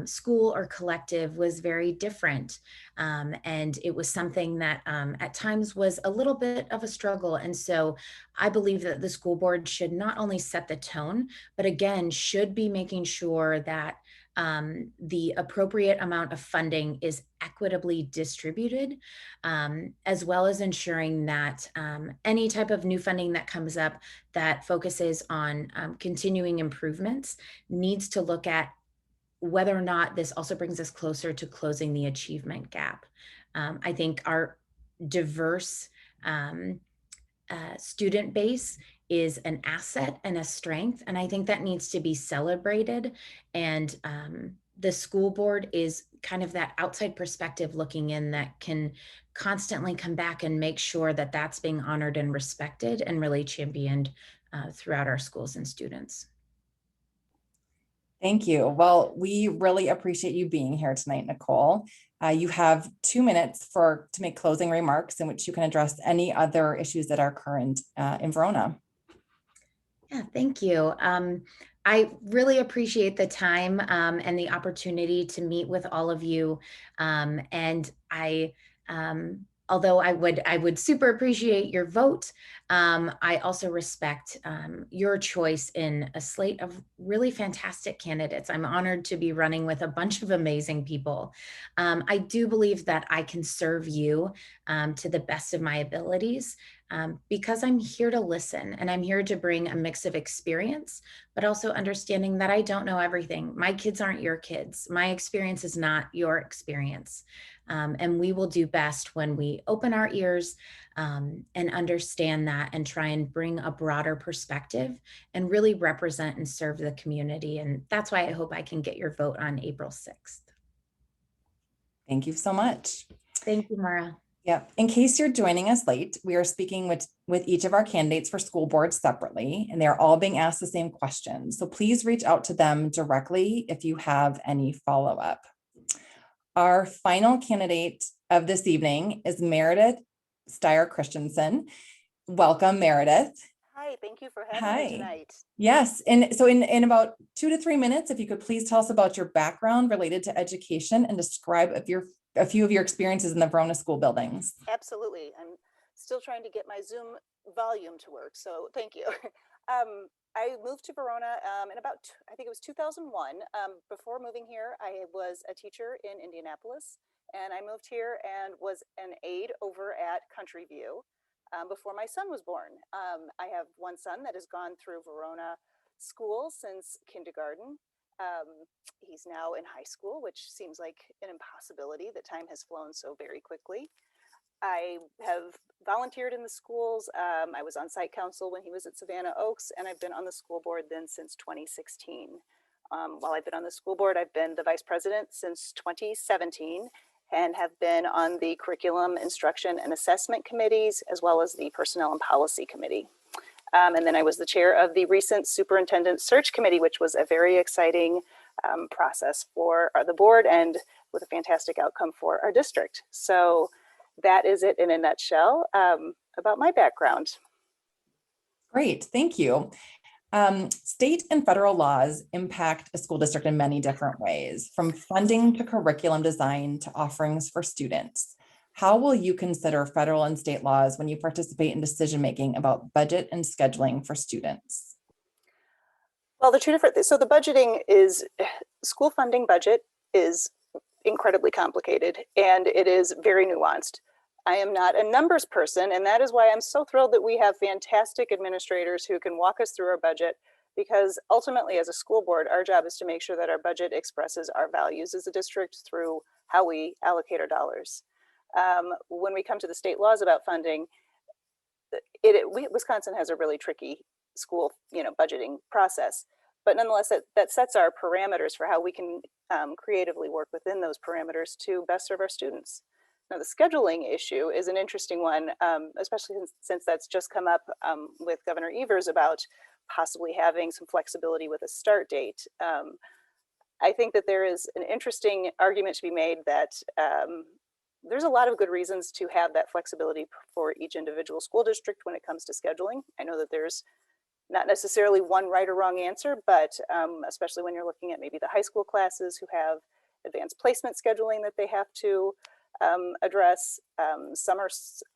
school or collective was very different. And it was something that at times was a little bit of a struggle. And so I believe that the school board should not only set the tone, but again, should be making sure that the appropriate amount of funding is equitably distributed, as well as ensuring that any type of new funding that comes up that focuses on continuing improvements needs to look at whether or not this also brings us closer to closing the achievement gap. I think our diverse student base is an asset and a strength. And I think that needs to be celebrated. And the school board is kind of that outside perspective looking in that can constantly come back and make sure that that's being honored and respected and really championed throughout our schools and students. Thank you. Well, we really appreciate you being here tonight, Nicole. You have 2 minutes to make closing remarks in which you can address any other issues that are current in Verona. Yeah, thank you. I really appreciate the time and the opportunity to meet with all of you. And although I would super appreciate your vote, I also respect your choice in a slate of really fantastic candidates. I'm honored to be running with a bunch of amazing people. I do believe that I can serve you to the best of my abilities. Because I'm here to listen and I'm here to bring a mix of experience, but also understanding that I don't know everything. My kids aren't your kids. My experience is not your experience. And we will do best when we open our ears and understand that and try and bring a broader perspective and really represent and serve the community. And that's why I hope I can get your vote on April 6th. Thank you so much. Thank you, Mara. Yeah. In case you're joining us late, we are speaking with each of our candidates for school boards separately, and they're all being asked the same questions. So please reach out to them directly if you have any follow-up. Our final candidate of this evening is Meredith Stier-Christensen. Welcome, Meredith. Hi, thank you for having me tonight. Yes, and so in about 2 to 3 minutes, if you could please tell us about your background related to education and describe a few of your experiences in the Verona school buildings. Absolutely. I'm still trying to get my Zoom volume to work, so thank you. I moved to Verona in about, I think it was 2001. Before moving here, I was a teacher in Indianapolis, and I moved here and was an aide over at Country View before my son was born. I have one son that has gone through Verona school since kindergarten. He's now in high school, which seems like an impossibility. The time has flown so very quickly. I have volunteered in the schools. I was on site council when he was at Savannah Oaks, and I've been on the school board then since 2016. While I've been on the school board, I've been the vice president since 2017 and have been on the curriculum, instruction, and assessment committees, as well as the personnel and policy committee. And then I was the chair of the recent superintendent search committee, which was a very exciting process for the board and with a fantastic outcome for our district. So that is it in a nutshell about my background. Great, thank you. State and federal laws impact a school district in many different ways, from funding to curriculum design to offerings for students. How will you consider federal and state laws when you participate in decision-making about budget and scheduling for students? Well, the two different, so the budgeting is, school funding budget is incredibly complicated and it is very nuanced. I am not a numbers person, and that is why I'm so thrilled that we have fantastic administrators who can walk us through our budget, because ultimately as a school board, our job is to make sure that our budget expresses our values as a district through how we allocate our dollars. When we come to the state laws about funding, Wisconsin has a really tricky school budgeting process, but nonetheless that sets our parameters for how we can creatively work within those parameters to best serve our students. Now, the scheduling issue is an interesting one, especially since that's just come up with Governor Evers about possibly having some flexibility with a start date. I think that there is an interesting argument to be made that there's a lot of good reasons to have that flexibility for each individual school district when it comes to scheduling. I know that there's not necessarily one right or wrong answer, but especially when you're looking at maybe the high school classes who have advanced placement scheduling that they have to address. Some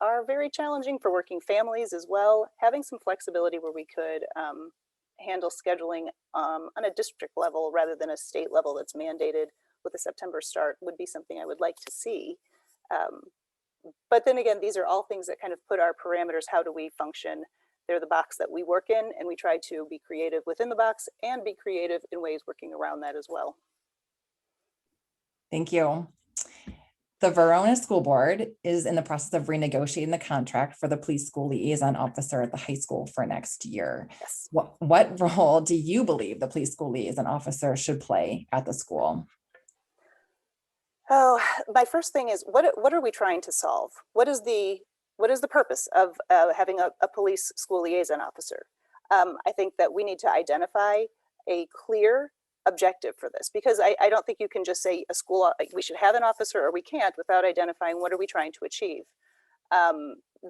are very challenging for working families as well. Having some flexibility where we could handle scheduling on a district level rather than a state level that's mandated with a September start would be something I would like to see. But then again, these are all things that kind of put our parameters. How do we function? They're the box that we work in, and we try to be creative within the box and be creative in ways working around that as well. Thank you. The Verona School Board is in the process of renegotiating the contract for the police school liaison officer at the high school for next year. Yes. What role do you believe the police school liaison officer should play at the school? Oh, my first thing is, what are we trying to solve? What is the purpose of having a police school liaison officer? I think that we need to identify a clear objective for this, because I don't think you can just say a school, we should have an officer or we can't, without identifying what are we trying to achieve.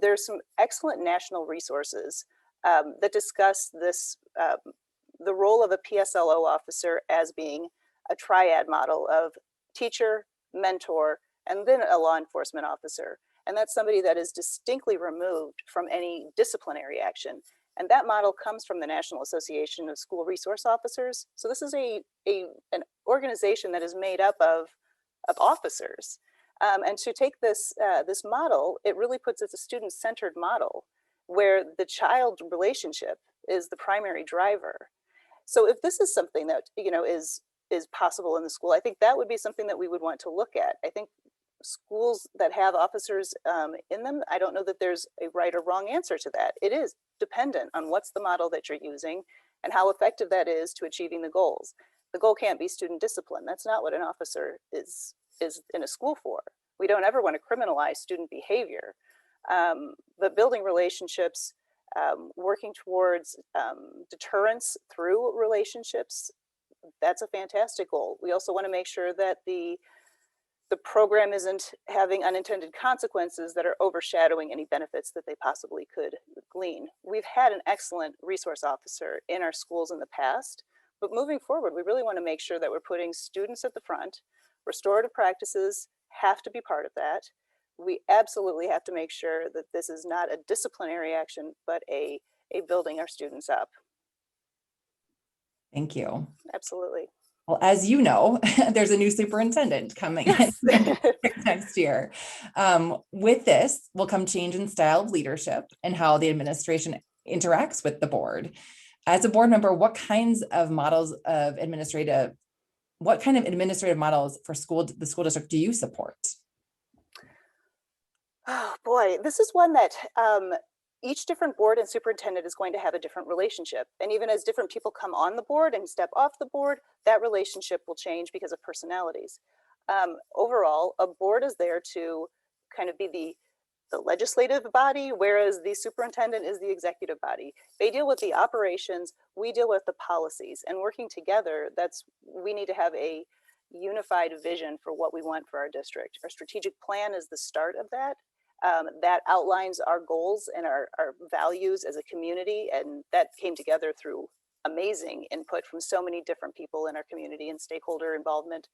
There's some excellent national resources that discuss this, the role of a PSLO officer as being a triad model of teacher, mentor, and then a law enforcement officer. And that's somebody that is distinctly removed from any disciplinary action. And that model comes from the National Association of School Resource Officers. So this is an organization that is made up of officers. And to take this, this model, it really puts it as a student-centered model where the child relationship is the primary driver. So if this is something that, you know, is possible in the school, I think that would be something that we would want to look at. I think schools that have officers in them, I don't know that there's a right or wrong answer to that. It is dependent on what's the model that you're using and how effective that is to achieving the goals. The goal can't be student discipline. That's not what an officer is in a school for. We don't ever want to criminalize student behavior, but building relationships, working towards deterrence through relationships, that's a fantastic goal. We also want to make sure that the program isn't having unintended consequences that are overshadowing any benefits that they possibly could glean. We've had an excellent resource officer in our schools in the past, but moving forward, we really want to make sure that we're putting students at the front. Restorative practices have to be part of that. We absolutely have to make sure that this is not a disciplinary action, but a building our students up. Thank you. Absolutely. Well, as you know, there's a new superintendent coming next year. With this will come change in style of leadership and how the administration interacts with the board. As a board member, what kind of administrative models for the school district do you support? Oh boy, this is one that each different board and superintendent is going to have a different relationship. And even as different people come on the board and step off the board, that relationship will change because of personalities. Overall, a board is there to kind of be the legislative body, whereas the superintendent is the executive body. They deal with the operations, we deal with the policies, and working together, we need to have a unified vision for what we want for our district. Our strategic plan is the start of that. That outlines our goals and our values as a community, and that came together through amazing input from so many different people in our community and stakeholder involvement.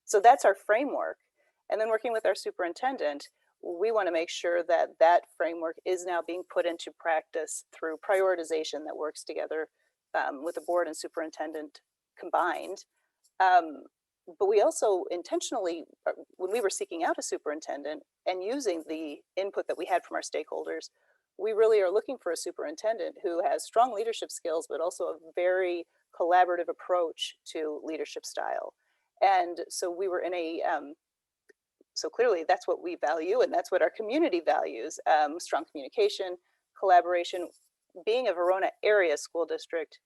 So that's our framework. And then working with our superintendent, we want to make sure that that framework is now being put into practice through prioritization that works together with the board and superintendent combined. But we also intentionally, when we were seeking out a superintendent and using the input that we had from our stakeholders, we really are looking for a superintendent who has strong leadership skills, but also a very collaborative approach to leadership style. And so we were in so clearly that's what we value and that's what our community values, strong communication, collaboration. Being a Verona area school district,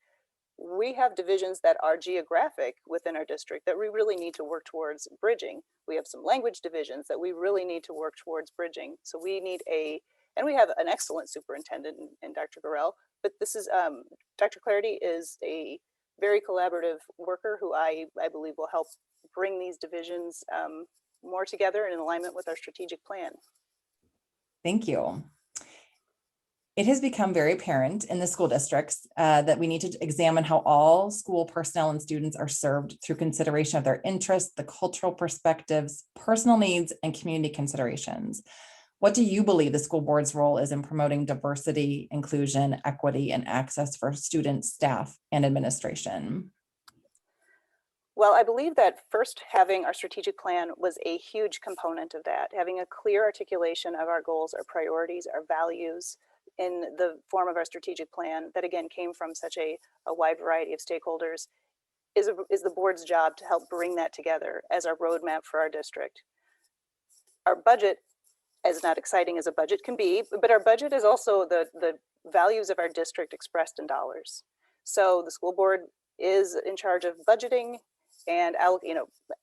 we have divisions that are geographic within our district that we really need to work towards bridging. We have some language divisions that we really need to work towards bridging. So we need and we have an excellent superintendent in Dr. Gorell, but this is, Dr. Clarity is a very collaborative worker who I believe will help bring these divisions more together and in alignment with our strategic plan. Thank you. It has become very apparent in the school districts that we need to examine how all school personnel and students are served through consideration of their interests, the cultural perspectives, personal needs, and community considerations. What do you believe the school board's role is in promoting diversity, inclusion, equity, and access for students, staff, and administration? Well, I believe that first having our strategic plan was a huge component of that, having a clear articulation of our goals, our priorities, our values, in the form of our strategic plan that again came from such a wide variety of stakeholders is the board's job to help bring that together as our roadmap for our district. Our budget, as not exciting as a budget can be, but our budget is also the values of our district expressed in dollars. So the school board is in charge of budgeting and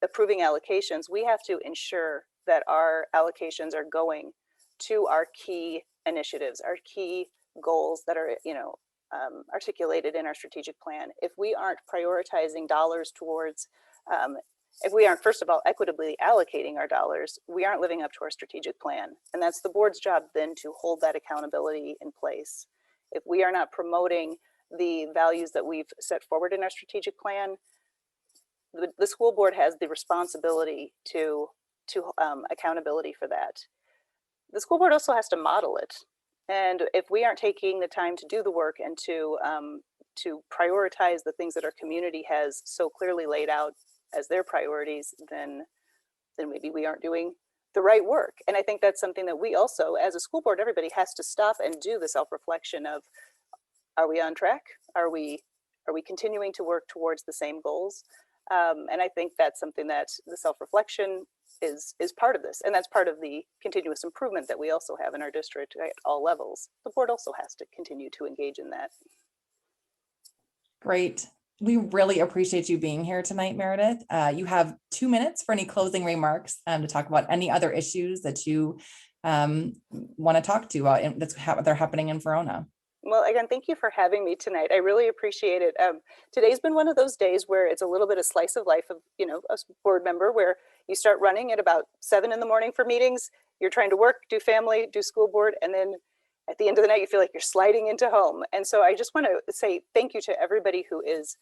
approving allocations. We have to ensure that our allocations are going to our key initiatives, our key goals that are articulated in our strategic plan. If we aren't prioritizing dollars towards, if we aren't, first of all, equitably allocating our dollars, we aren't living up to our strategic plan. And that's the board's job then to hold that accountability in place. If we are not promoting the values that we've set forward in our strategic plan, the school board has the responsibility to accountability for that. The school board also has to model it. And if we aren't taking the time to do the work and to prioritize the things that our community has so clearly laid out as their priorities, then maybe we aren't doing the right work. And I think that's something that we also, as a school board, everybody has to stop and do the self-reflection of, are we on track? Are we continuing to work towards the same goals? And I think that's something that the self-reflection is part of this. And that's part of the continuous improvement that we also have in our district at all levels. The board also has to continue to engage in that. Great. We really appreciate you being here tonight, Meredith. You have 2 minutes for any closing remarks to talk about any other issues that you want to talk to they're happening in Verona. Well, again, thank you for having me tonight. I really appreciate it. Today's been one of those days where it's a little bit of slice of life of, a board member, where you start running at about 7 in the morning for meetings. You're trying to work, do family, do school board, and then at the end of the night, you feel like you're sliding into home. And so I just want to say thank you to everybody who is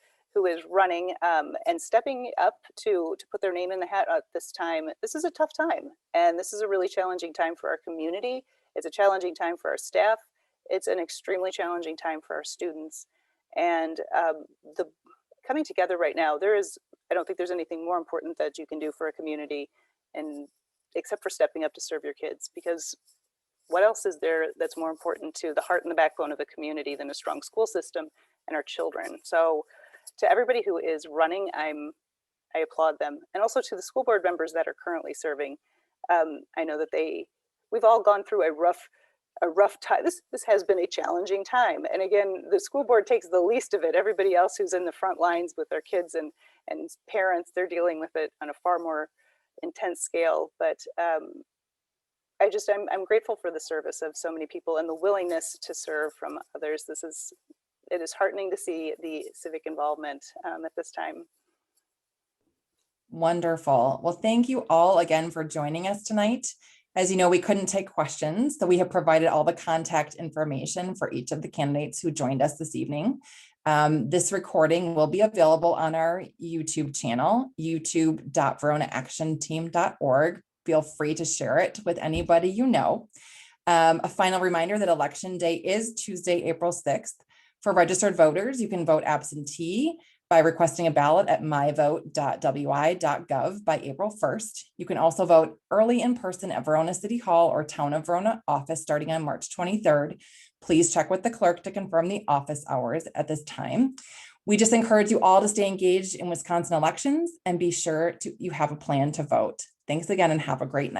running and stepping up to put their name in the hat at this time. This is a tough time, and this is a really challenging time for our community. It's a challenging time for our staff. It's an extremely challenging time for our students. And the coming together right now, I don't think there's anything more important that you can do for a community, and except for stepping up to serve your kids, because what else is there that's more important to the heart and the backbone of a community than a strong school system and our children? So to everybody who is running, I applaud them. And also to the school board members that are currently serving. I know that we've all gone through a rough time. This has been a challenging time. And again, the school board takes the least of it. Everybody else who's in the front lines with their kids and parents, they're dealing with it on a far more intense scale. But I'm grateful for the service of so many people and the willingness to serve from others. It is heartening to see the civic involvement at this time. Wonderful. Well, thank you all again for joining us tonight. As you know, we couldn't take questions, so we have provided all the contact information for each of the candidates who joined us this evening. This recording will be available on our YouTube channel, youtube.veronaactionteam.org. Feel free to share it with anybody you know. A final reminder that Election Day is Tuesday, April 6th. For registered voters, you can vote absentee by requesting a ballot at myvote.wi.gov by April 1st. You can also vote early in person at Verona City Hall or Town of Verona office starting on March 23rd. Please check with the clerk to confirm the office hours at this time. We just encourage you all to stay engaged in Wisconsin elections and be sure you have a plan to vote. Thanks again and have a great night.